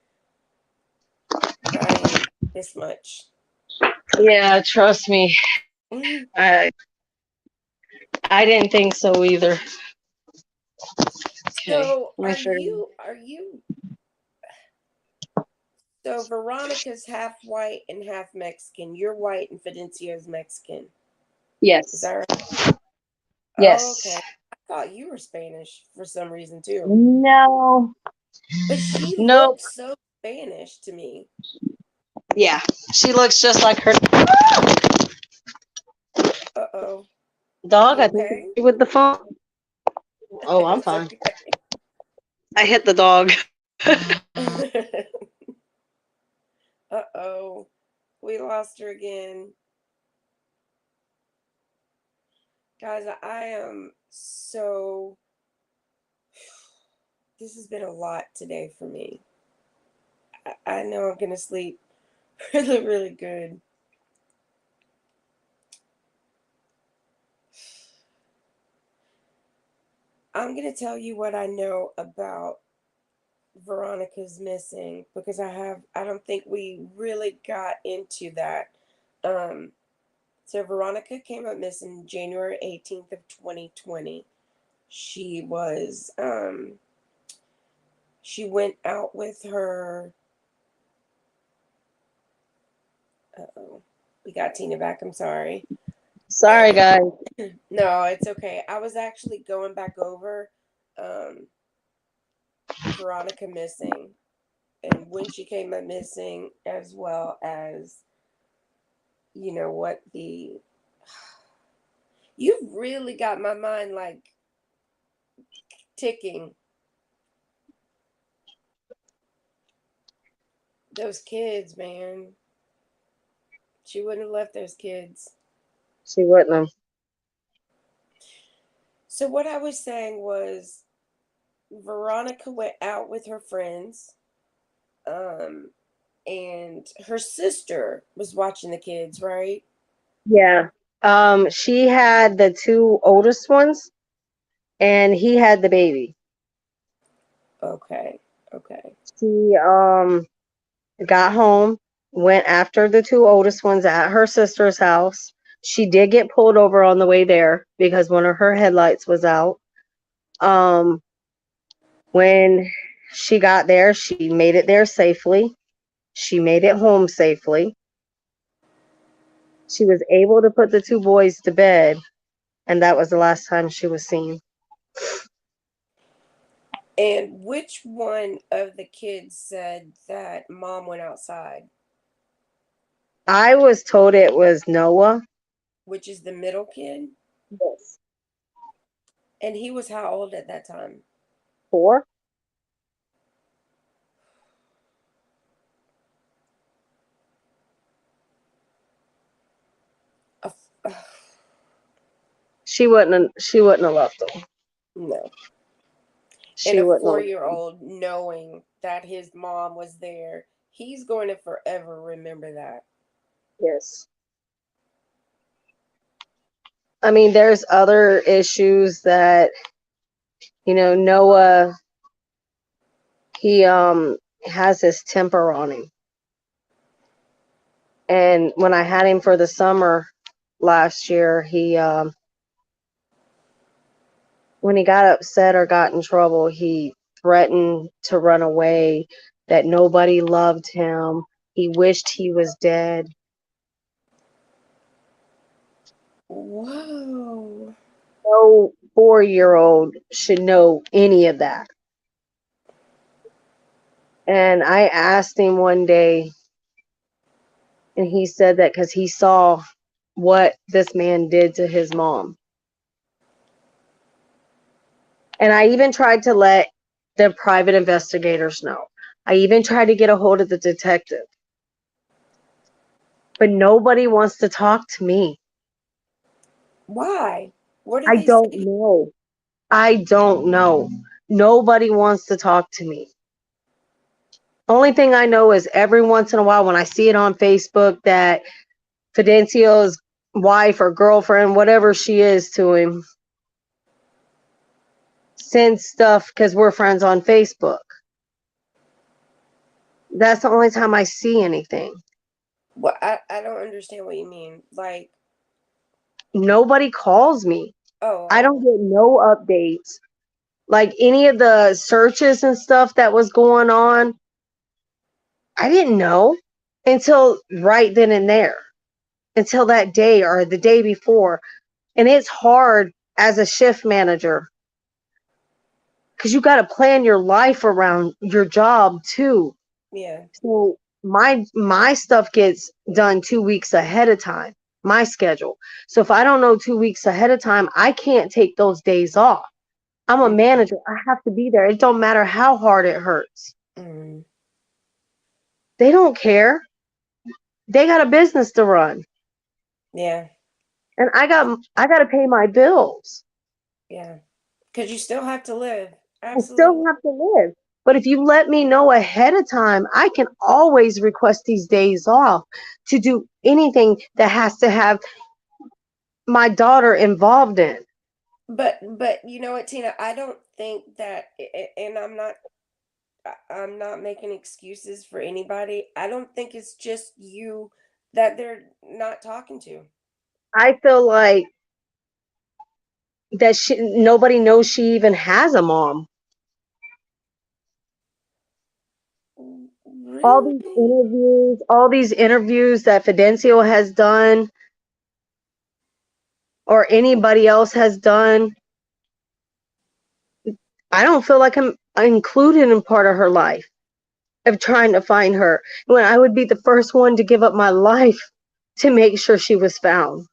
crying this much. Yeah, trust me. I didn't think so either. So so Veronica's half white and half Mexican. You're white and Fidencio's Mexican. Yes. Is that right? Yes. Oh, okay. I thought you were Spanish for some reason too. No. But she Nope. looks so Spanish to me. Yeah. She looks just like her Uh-oh. dog, You I think, okay? with the phone. Oh, I'm It's fine. okay. I hit the dog. Uh-oh. We lost her again. Guys, I am so... This has been a lot today for me. I know I'm going to sleep really, really good. I'm going to tell you what I know about Veronica's missing because I don't think we really got into that. So Veronica came up missing January 18th of 2020. She was she went out with her uh-oh. We got Tina back. I'm sorry. Sorry, guys. No, it's okay. I was actually going back over Veronica missing and when she came up missing, as well as, what the. You've really got my mind like ticking. Those kids, man. She wouldn't have left those kids. She wouldn't have. So, what I was saying was Veronica went out with her friends, um, and her sister was watching the kids, right? Yeah. She had the two oldest ones, and he had the baby. Okay, okay. She got home, went after the two oldest ones at her sister's house. She did get pulled over on the way there because one of her headlights was out. Um, when she got there, she made it there safely. She made it home safely. She was able to put the two boys to bed, and that was the last time she was seen. And which one of the kids said that mom went outside? I was told it was Noah. Which is the middle kid? Yes. And he was how old at that time? 4. A She wouldn't have left them. no. And She a wouldn't have. 4-year old knowing that his mom was there, he's going to forever remember that. Yes. I mean, there's other issues that, Noah, he has his temper on him. And when I had him for the summer last year, he when he got upset or got in trouble, he threatened to run away, that nobody loved him. He wished he was dead. Whoa. No 4-year-old should know any of that. And I asked him one day, and he said that because he saw what this man did to his mom. And I even tried to let the private investigators know. I even tried to get a hold of the detective. But nobody wants to talk to me. Why? What did I they don't say? know. I don't know. Nobody wants to talk to me. Only thing I know is every once in a while when I see it on Facebook that Fidencio's wife or girlfriend, whatever she is to him, sends stuff because we're friends on Facebook. That's the only time I see anything. Well, I don't understand what you mean. Like, Nobody calls me. I don't oh, get no updates. Like any of the searches and stuff that was going on, I didn't know until right then and there, until that day or the day before. And it's hard as a shift manager because you got to plan your life around your job too. yeah, So my stuff gets done 2 weeks ahead of time, my schedule. So if I don't know 2 weeks ahead of time, I can't take those days off. I'm a mm, manager. I have to be there. It don't matter how hard it hurts. mm, They don't care. They got a business to run. yeah, And I got to pay my bills. yeah. Because you still have to live. I still Absolutely. have to live. But if you let me know ahead of time, I can always request these days off to do anything that has to have my daughter involved in. But you know what, Tina? I don't think that, and I'm not making excuses for anybody. I don't think it's just you that they're not talking to. I feel like that nobody knows she even has a mom. Really? All these interviews that Fidencio has done or anybody else has done, I don't feel like included in part of her life of trying to find her, when I would be the first one to give up my life to make sure she was found.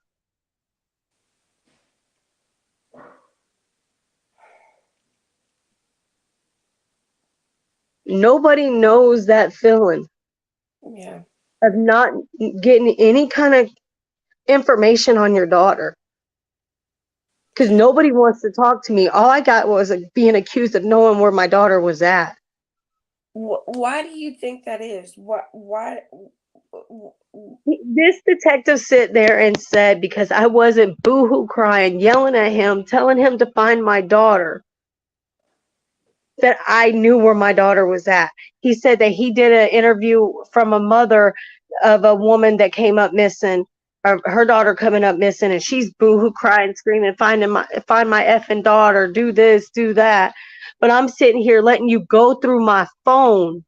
Nobody knows that feeling Yeah. of not getting any kind of information on your daughter, because nobody wants to talk to me. All I got was being accused of knowing where my daughter was at. Why do you think that is? What? Why? This detective sit there and said, because I wasn't boohoo crying, yelling at him, telling him to find my daughter, that I knew where my daughter was at. He said that he did an interview from a mother of a woman that came up missing, or her daughter coming up missing, and she's boohoo crying, screaming, find my effing daughter, do this, do that. But I'm sitting here letting you go through my phone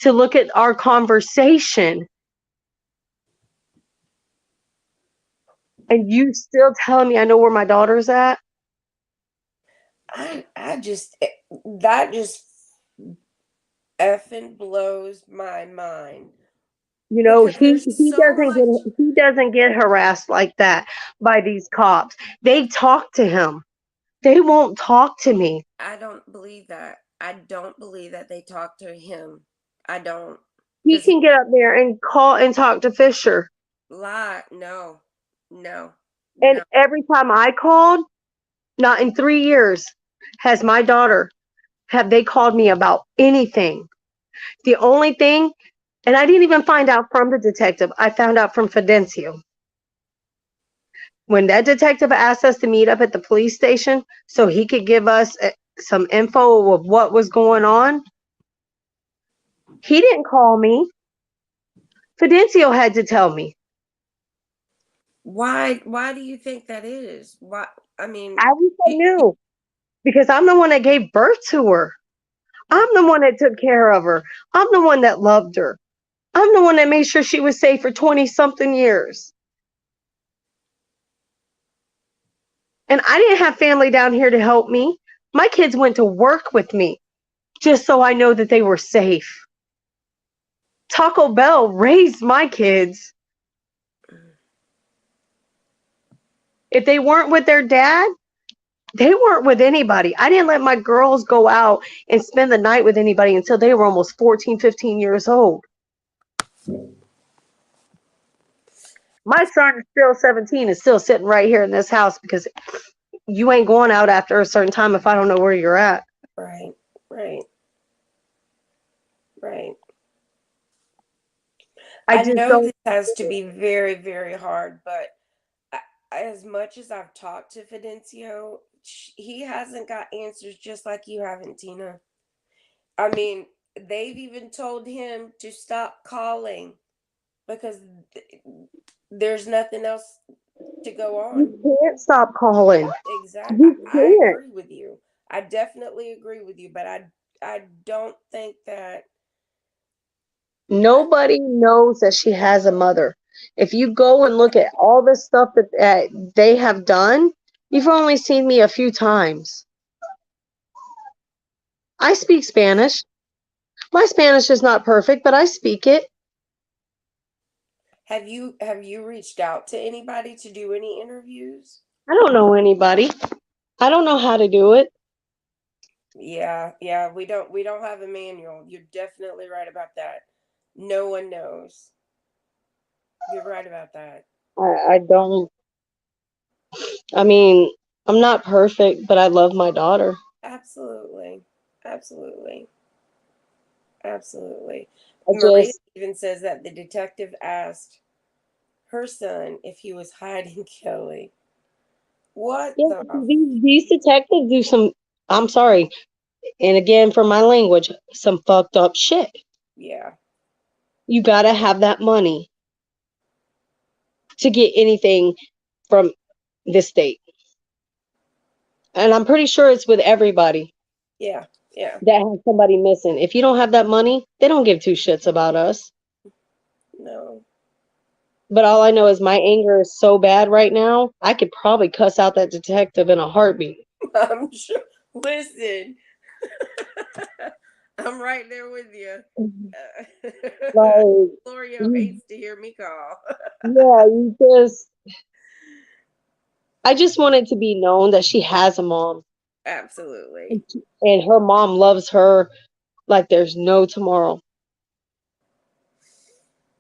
to look at our conversation, and you still telling me I know where my daughter's at? I just that just effing blows my mind You know, because there's so much. he doesn't get harassed like that by these cops. They talk to him. They won't talk to me. I don't believe that. I don't believe that they talk to him. I don't. He Because he can get up there and call and talk to Fisher. lied. No, no, And no. every time I called, not in 3 years, has my daughter, have they called me about anything. The only thing, and I didn't even find out from the detective, I found out from Fidencio. When that detective asked us to meet up at the police station so he could give us some info of what was going on, he didn't call me. Fidencio had to tell me. Why? Why do you think that is? Why? I mean, I wish I you, knew, because I'm the one that gave birth to her. I'm the one that took care of her. I'm the one that loved her. I'm the one that made sure she was safe for 20 something years. And I didn't have family down here to help me. My kids went to work with me just so I know that they were safe. Taco Bell raised my kids. If they weren't with their dad, they weren't with anybody. I didn't let my girls go out and spend the night with anybody until they were almost 14, 15 years old. My son is still 17, is still sitting right here in this house because you ain't going out after a certain time if I don't know where you're at. right, right, right. I I just know don't. this has to be very, very hard, but as much as I've talked to Fidencio, he hasn't got answers just like you haven't, Tina. I mean, they've even told him to stop calling because there's nothing else to go on. You can't stop calling. Exactly. You I can't. agree with you. I definitely agree with you, but I don't think that I, Nobody knows that she has a mother. If you go and look at all the stuff that they have done, you've only seen me a few times. I speak Spanish. My Spanish is not perfect, but I speak it. have you reached out to anybody to do any interviews? I don't know anybody. I don't know how to do it. Yeah, yeah, we don't have a manual. You're definitely right about that. No one knows. You're right about that. I don't. I mean, I'm not perfect, but I love my daughter. Absolutely. Absolutely. Absolutely. I Maria just, even says that the detective asked her son if he was hiding Kelly. What yeah, the? these detectives do some, I'm sorry, and again, for my language, some fucked up shit. Yeah. You gotta have that money to get anything from this state. And I'm pretty sure it's with everybody Yeah. Yeah. that has somebody missing. If you don't have that money, they don't give two shits about us. No. But all I know is my anger is so bad right now, I could probably cuss out that detective in a heartbeat. I'm sure. Listen. I'm right there with you. Like, Florio you, hates to hear me call. yeah, you just, I just want it to be known that she has a mom. Absolutely. And her mom loves her like there's no tomorrow.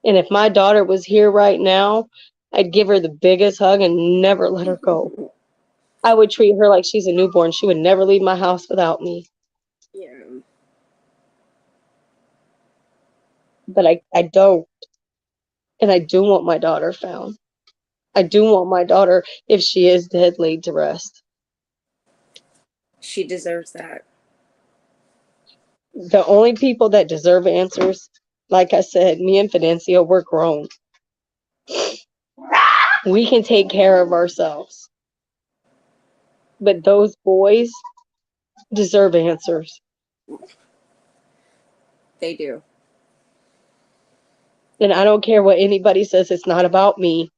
And if my daughter was here right now, I'd give her the biggest hug and never let her go. I would treat her like she's a newborn. She would never leave my house without me. Yeah. But I don't. And I do want my daughter found. I do want my daughter, if she is dead, laid to rest. She deserves that. The only people that deserve answers, like I said, me and Fidencio, we're grown. We can take care of ourselves. But those boys deserve answers. They do. And I don't care what anybody says, it's not about me.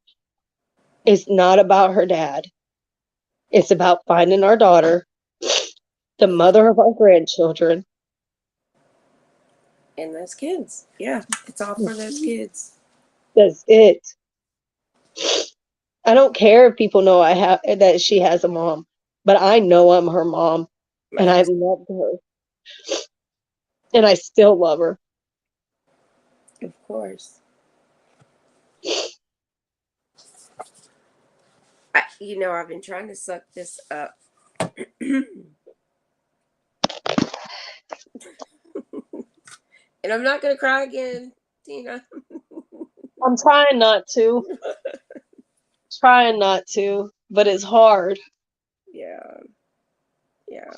It's not about her dad. It's about finding our daughter, the mother of our grandchildren. And those kids. Yeah. It's all for those kids. That's it. I don't care if people know I have that she has a mom, but I know I'm her mom, and I've loved her, and I still love her. Of course. I've been trying to suck this up. And I'm not going to cry again, Tina. I'm trying not to, but it's hard. Yeah. Yeah.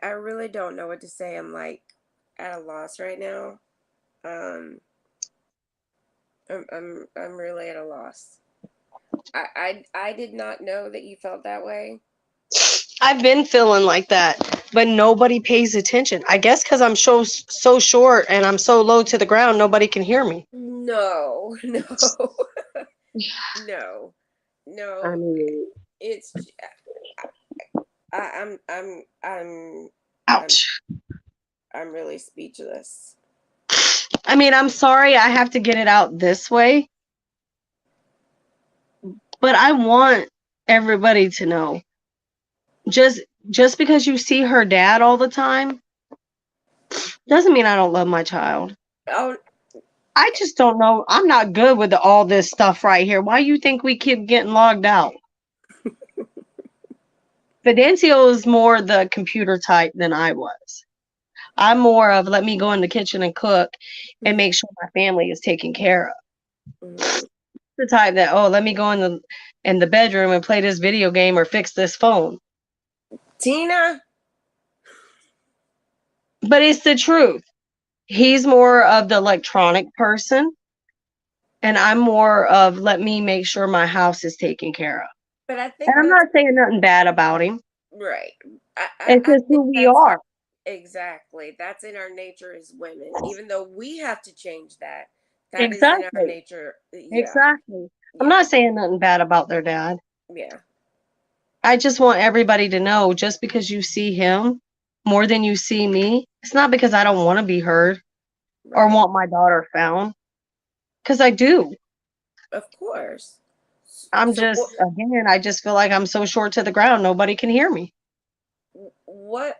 I really don't know what to say. I'm like at a loss right now. Um, I'm really at a loss. I did not know that you felt that way. I've been feeling like that, but nobody pays attention. I guess because I'm so short and I'm so low to the ground, nobody can hear me. No, no, no, I no. mean, It's I'm I'm ouch. I'm really speechless. I mean, I'm sorry I have to get it out this way, but I want everybody to know. Just just because you see her dad all the time doesn't mean I don't love my child. Oh, I just don't know. I'm not good with all this stuff right here. Why you think we keep getting logged out? Fidencio is more the computer type than I was. I'm more of let me go in the kitchen and cook and make sure my family is taken care of. mhm. The type that, oh, let me go in the bedroom and play this video game or fix this phone. Tina. But it's the truth. He's more of the electronic person, and I'm more of let me make sure my house is taken care of. But I And think I'm that's not saying nothing bad about him. right. It's I just think who we that's are. exactly. That's in our nature as women. Even though we have to change that, that is in our Exactly. nature. Yeah. Exactly. I'm Yeah. not saying nothing bad about their dad. Yeah. I just want everybody to know just because you see him more than you see me, it's not because I don't want to be heard or Right. want my daughter found, because I do. Of course. I'm So just, again, I just feel like I'm so short to the ground, nobody can hear me. what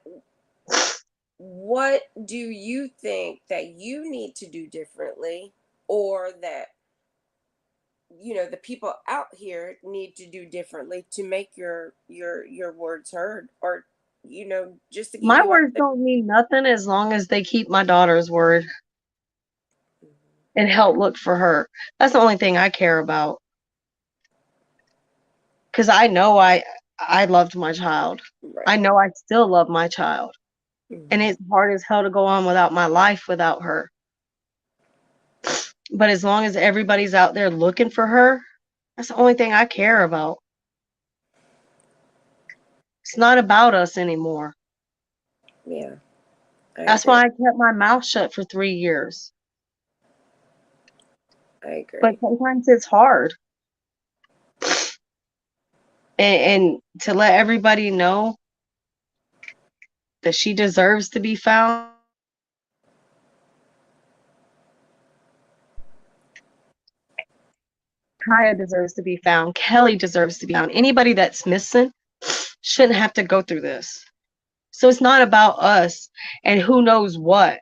what do you think that you need to do differently, or that the people out here need to do differently to make your words heard, or just to get My you out words there? don't mean nothing as long as they keep my daughter's word and help look for her. That's the only thing I care about. Because I know I loved my child. I Right. know I still love my child. And Mhm. it's hard as hell to go on without my life without her. But as long as everybody's out there looking for her, that's the only thing I care about. It's not about us anymore. Yeah, I That's agree. why I kept my mouth shut for 3 years. I But agree. sometimes it's hard. and to let everybody know that she deserves to be found. Kaya deserves to be found. Kelly deserves to be found. Anybody that's missing shouldn't have to go through this. So it's not about us and who knows what.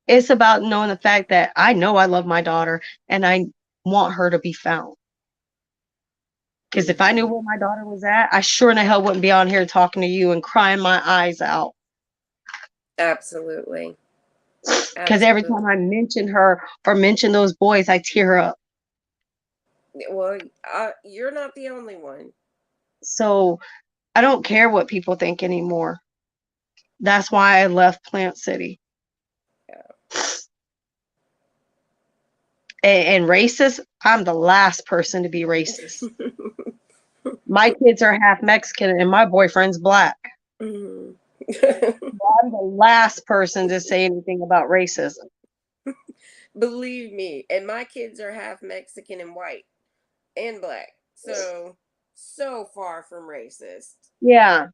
It's about knowing the fact that I know I love my daughter and I want her to be found. Because if I knew where my daughter was at, I sure in the hell wouldn't be on here talking to you and crying my eyes out. Absolutely. Because every time I mention her or mention those boys, I tear up. Well, you're not the only one. So I don't care what people think anymore. That's why I left Plant City. Yeah. And racist, I'm the last person to be racist. My kids are half Mexican and my boyfriend's black. Mm-hmm. I'm the last person to say anything about racism. Believe me, and my kids are half Mexican and white and black. So far from racist. Yeah.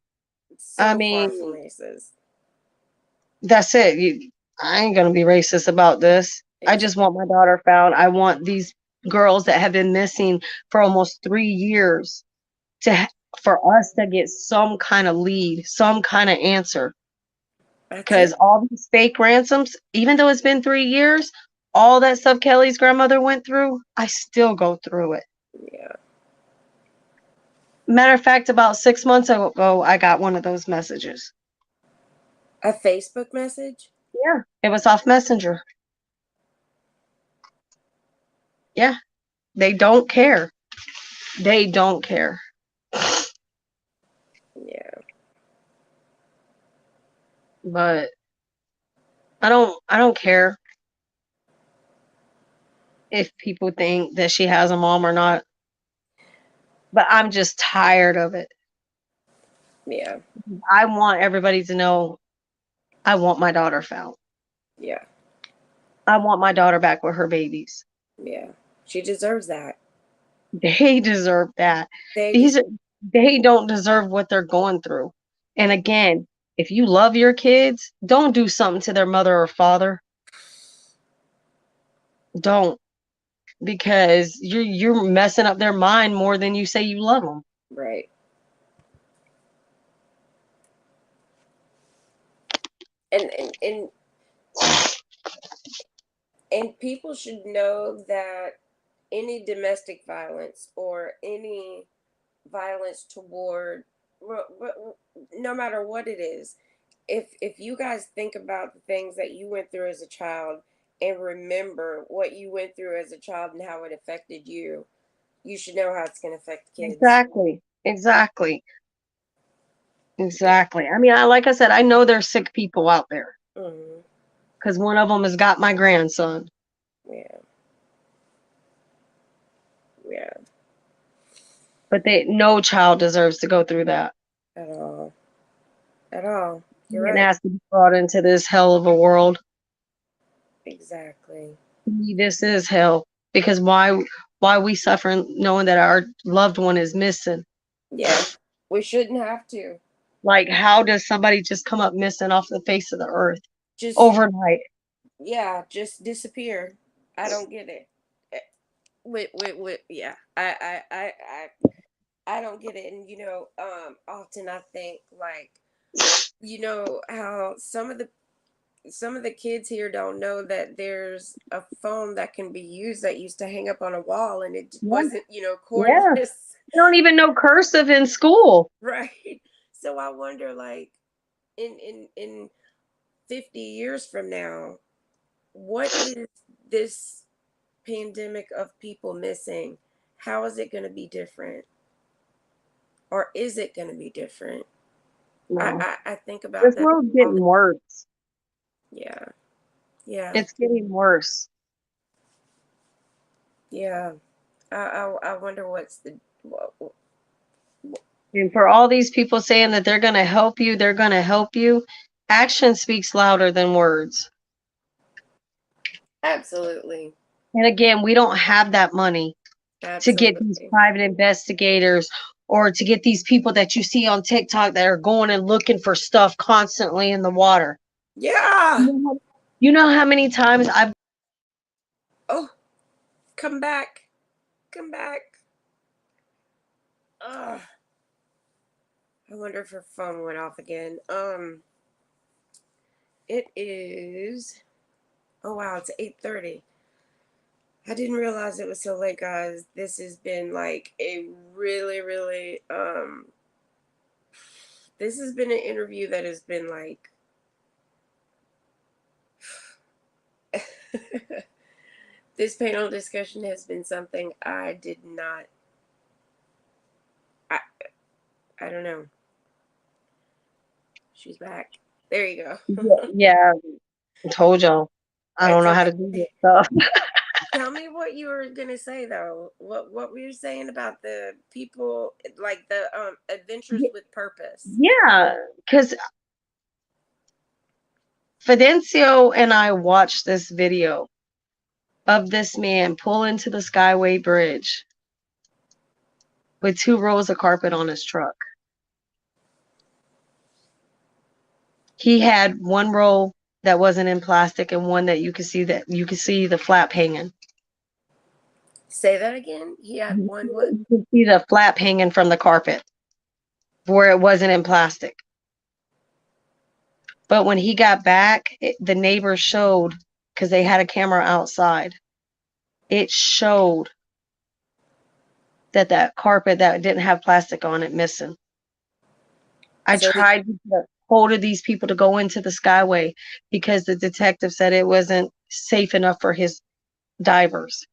I So far mean, from racist. that's it. I ain't going to be racist about this. I just want my daughter found. I want these girls that have been missing for almost 3 years for us to get some kind of lead, some kind of answer. Because all these fake ransoms, even though it's been 3 years, all that stuff Kelly's grandmother went through, I still go through it. Yeah. Matter of fact, about 6 months ago, I got one of those messages. A Facebook message? Yeah, it was off Messenger. Yeah, they don't care. They don't care. Yeah. But I don't care if people think that she has a mom or not. But I'm just tired of it. Yeah. I want everybody to know I want my daughter found. Yeah. I want my daughter back with her babies. Yeah. She deserves that. They deserve that. They don't deserve what they're going through. And again, if you love your kids, don't do something to their mother or father. Don't, because you're messing up their mind more than you say you love them. Right. And and people should know that any domestic violence or any violence toward no matter what it is, if you guys think about the things that you went through as a child and remember what you went through as a child and how it affected you, you should know how it's going to affect kids. Exactly. Exactly. Exactly. I mean, like I said, I know there's sick people out there Mm-hmm. because one of them has got my grandson. Yeah. Yeah. But no child deserves to go through that. At all. At all. You're And right. has to be brought into this hell of a world. Exactly. This is hell because why we suffer knowing that our loved one is missing? Yeah. We shouldn't have to. Like, how does somebody just come up missing off the face of the earth Just overnight? yeah, just disappear. I don't get it. Yeah. I don't get it. And often I think like, how some of the kids here don't know that there's a phone that can be used that used to hang up on a wall and it Yeah. wasn't, Yeah. cordless. They don't even know cursive in school. Right. So I wonder, like, in 50 years from now, what is this pandemic of people missing? How is it going to be different? Or is it going to be different? No. I think about This that world's all the getting worse. Yeah. Yeah. It's getting worse. Yeah. I wonder what's the And for all these people saying that they're going to help you, they're going to help you, action speaks louder than words. absolutely. And again, we don't have that money. to get these Absolutely. private investigators or to get these people that you see on TikTok that are going and looking for stuff constantly in the water. Yeah. You know how many times I've Oh, come back. Come back. Ugh. I wonder if her phone went off again. It is. Oh wow, it's 8:30. I didn't realize it was so late, guys. This has been like a really, really this has been an interview that has been like this panel discussion has been something I did not I I don't know. She's back. There you go. yeah, I told y'all. I don't It's know how to do okay. this stuff. Tell me what you were gonna say though. What were you saying about the people like the adventures with purpose? Yeah, because Fidencio and I watched this video of this man pull into the Skyway Bridge with 2 rows of carpet on his truck. He had 1 row that wasn't in plastic and one that you could see the flap hanging. Say that again. He had one what? You could see the flap hanging from the carpet where it wasn't in plastic. But when he got back, the neighbors showed, because they had a camera outside, it showed that carpet that didn't have plastic on it missing. I So he, tried to get hold of these people to go into the Skyway because the detective said it wasn't safe enough for his divers.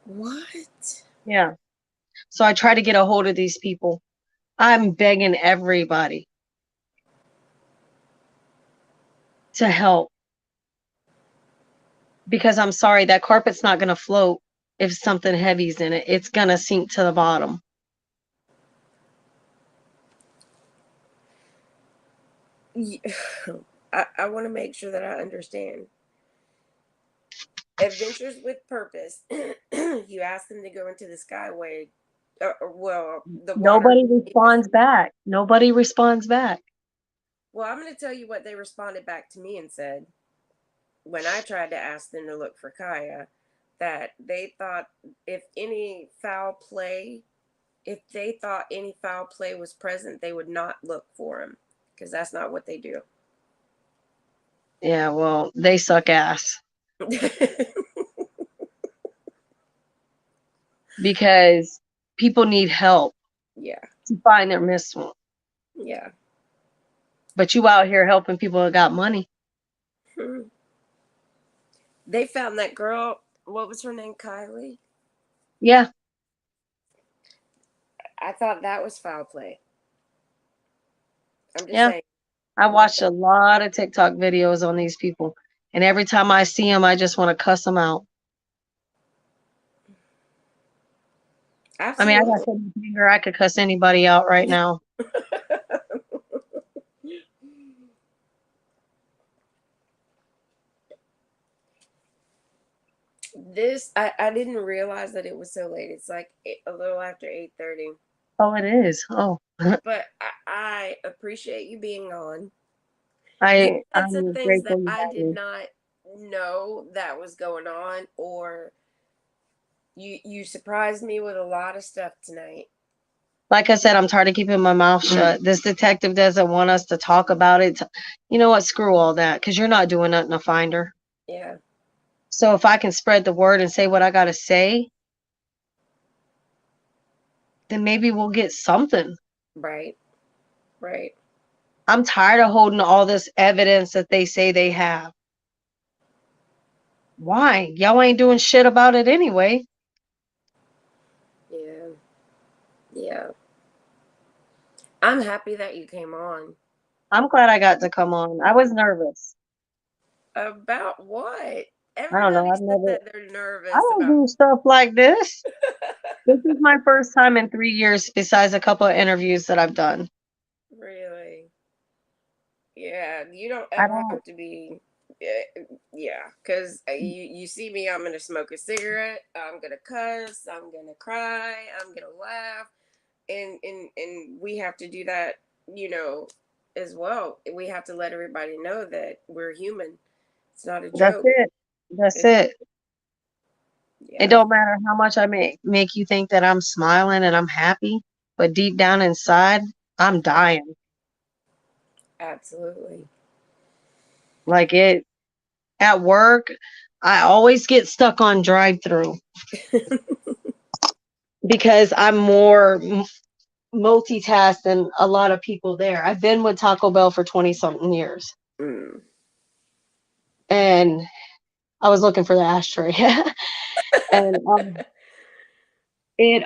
what? Yeah. So I try to get a hold of these people. I'm begging everybody to help because I'm sorry, that carpet's not going to float if something heavy's in it. It's going to sink to the bottom. I want to make sure that I understand. Adventures with Purpose. You ask them to go into the Skyway, well, the water. Nobody responds back. Nobody responds back. Well, I'm going to tell you what they responded back to me and said when I tried to ask them to look for Kaya, that they thought if any foul play, if they thought any foul play was present, they would not look for him because that's not what they do. Yeah, well, they suck ass because people need help Yeah, to find their missed one. yeah. But you out here helping people that got money. Hmm. They found that girl. What was her name? Kylie. Yeah, I thought that was foul play. I'm just yeah. saying. I I'm just watched a lot of TikTok videos on these people. And every time I see them, I just want to cuss them out. I mean, I got absolutely. so much anger, I could cuss anybody out right now. This I didn't realize that it was so late. It's like a little after 8:30. Oh, it is. Oh, But I appreciate you being on. You said some I'm things grateful that you I had did me. not know that was going on, or you surprised me with a lot of stuff tonight. Like I said, I'm tired of keeping my mouth shut. This detective doesn't want us to talk about it. You know what? Screw all that, because you're not doing nothing to find her. Yeah, So if I can spread the word and say what I got to say, then maybe we'll get something. right, right. I'm tired of holding all this evidence that they say they have. Why? Y'all ain't doing shit about it anyway. Yeah, yeah. I'm happy that you came on. I'm glad I got to come on. I was nervous. About what? I don't know. Everybody said that they're I nervous don't about. do stuff like this. This is my first time in 3 years, besides a couple of interviews that I've done. Really? Yeah, you don't I ever don't. have to be. Yeah, because you see me, I'm gonna smoke a cigarette, I'm gonna cuss, I'm gonna cry, I'm gonna laugh, and we have to do that, you know, as well. We have to let everybody know that we're human. It's not a That's joke. it. That's It, it. It yeah, don't matter how much I make you think that I'm smiling and I'm happy, but deep down inside, I'm dying. absolutely. Like it at work, I always get stuck on drive-through because I'm more multitask than a lot of people there. I've been with Taco Bell for 20 something years, Mm. and I was looking for the ashtray. And it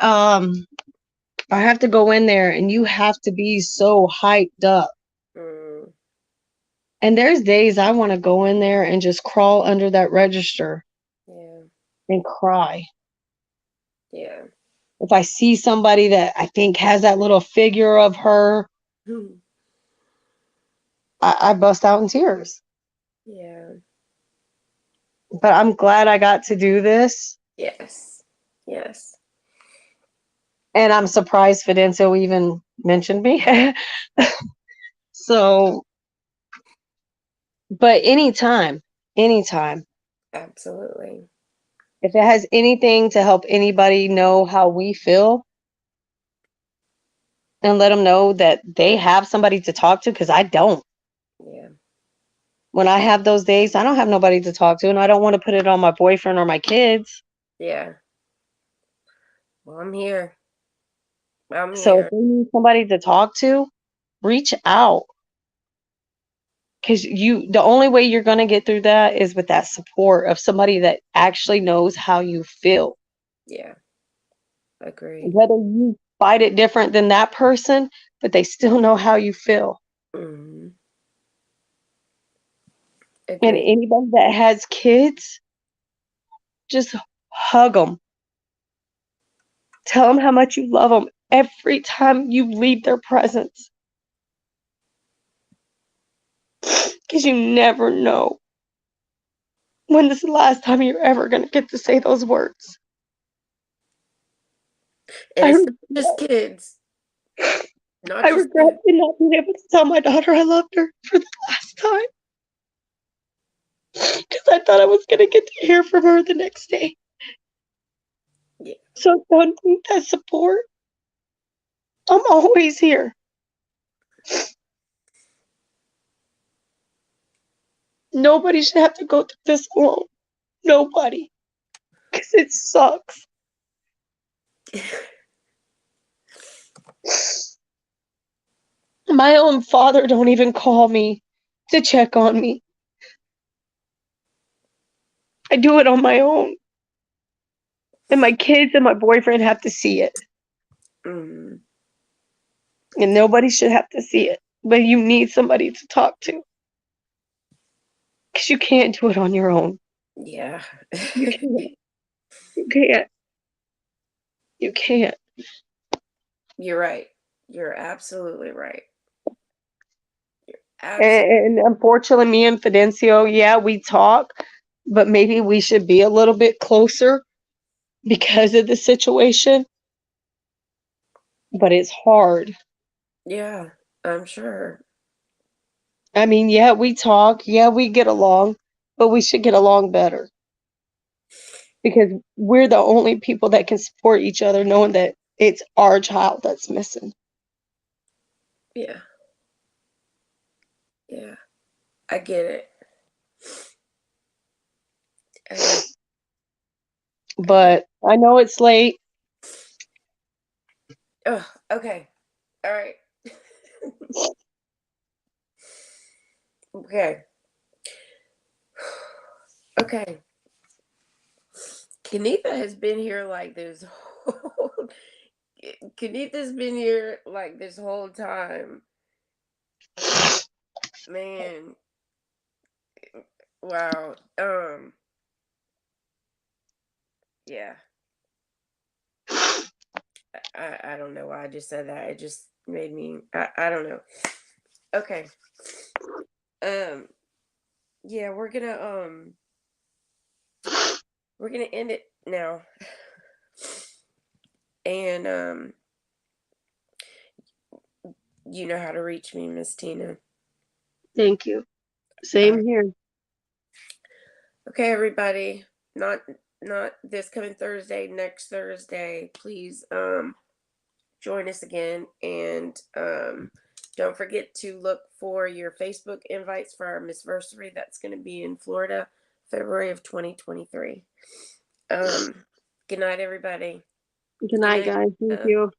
I have to go in there and you have to be so hyped up. Mm. And there's days I want to go in there and just crawl under that register Yeah, and cry. yeah. If I see somebody that I think has that little figure of her, I bust out in tears. Yeah. But I'm glad I got to do this. Yes. Yes. And I'm surprised Fidencio even mentioned me. So, but anytime, Absolutely. if it has anything to help anybody know how we feel and let them know that they have somebody to talk to, because I don't. Yeah. When I have those days, I don't have nobody to talk to, and I don't want to put it on my boyfriend or my kids. Yeah. Well, I'm here. I'm So if here. you need somebody to talk to, reach out. Because the only way you're going to get through that is with that support of somebody that actually knows how you feel. Yeah. Agree. Whether you fight it different than that person, but they still know how you feel. Hmm. And Agree. anybody that has kids, just hug them. Tell them how much you love them every time you leave their presence. Because you never know when this is the last time you're ever going to get to say those words. And I it's not just regret, kids. Not I just regret kids. not being able to tell my daughter I loved her for the last time. Because I thought I was going to get to hear from her the next day. Yeah. So don't need that support. I'm always here. Nobody should have to go through this alone. Nobody. Because it sucks. My own father don't even call me to check on me. I do it on my own. And my kids and my boyfriend have to see it. Mm. And nobody should have to see it. But you need somebody to talk to. Because you can't do it on your own. Yeah. You can't. You can't. You can't. You're right. You're absolutely right. Absolutely. And unfortunately, me and Fidencio, yeah, we talk, but maybe we should be a little bit closer because of the situation. But it's hard. Yeah, I'm sure. I mean, yeah, we talk, yeah, we get along, but we should get along better because we're the only people that can support each other knowing that it's our child that's missing. Yeah. Yeah. I get it. I get I get But I know it's late. Oh, okay. All right. Okay. Okay. Kenitha has been here like this whole Kenitha's been here like this whole time. Man, wow. Yeah. I don't know why I just said that. It just made me I don't know. Okay. Um yeah, we're gonna end it now. And you know how to reach me, Miss Tina. Thank you. Uh, Same here. okay, everybody. Not this coming Thursday, next Thursday. Please join us again, and don't forget to look for your Facebook invites for our Missversary. That's going to be in Florida, February of 2023. Good night, everybody. Good Good night, night. guys. Thank you.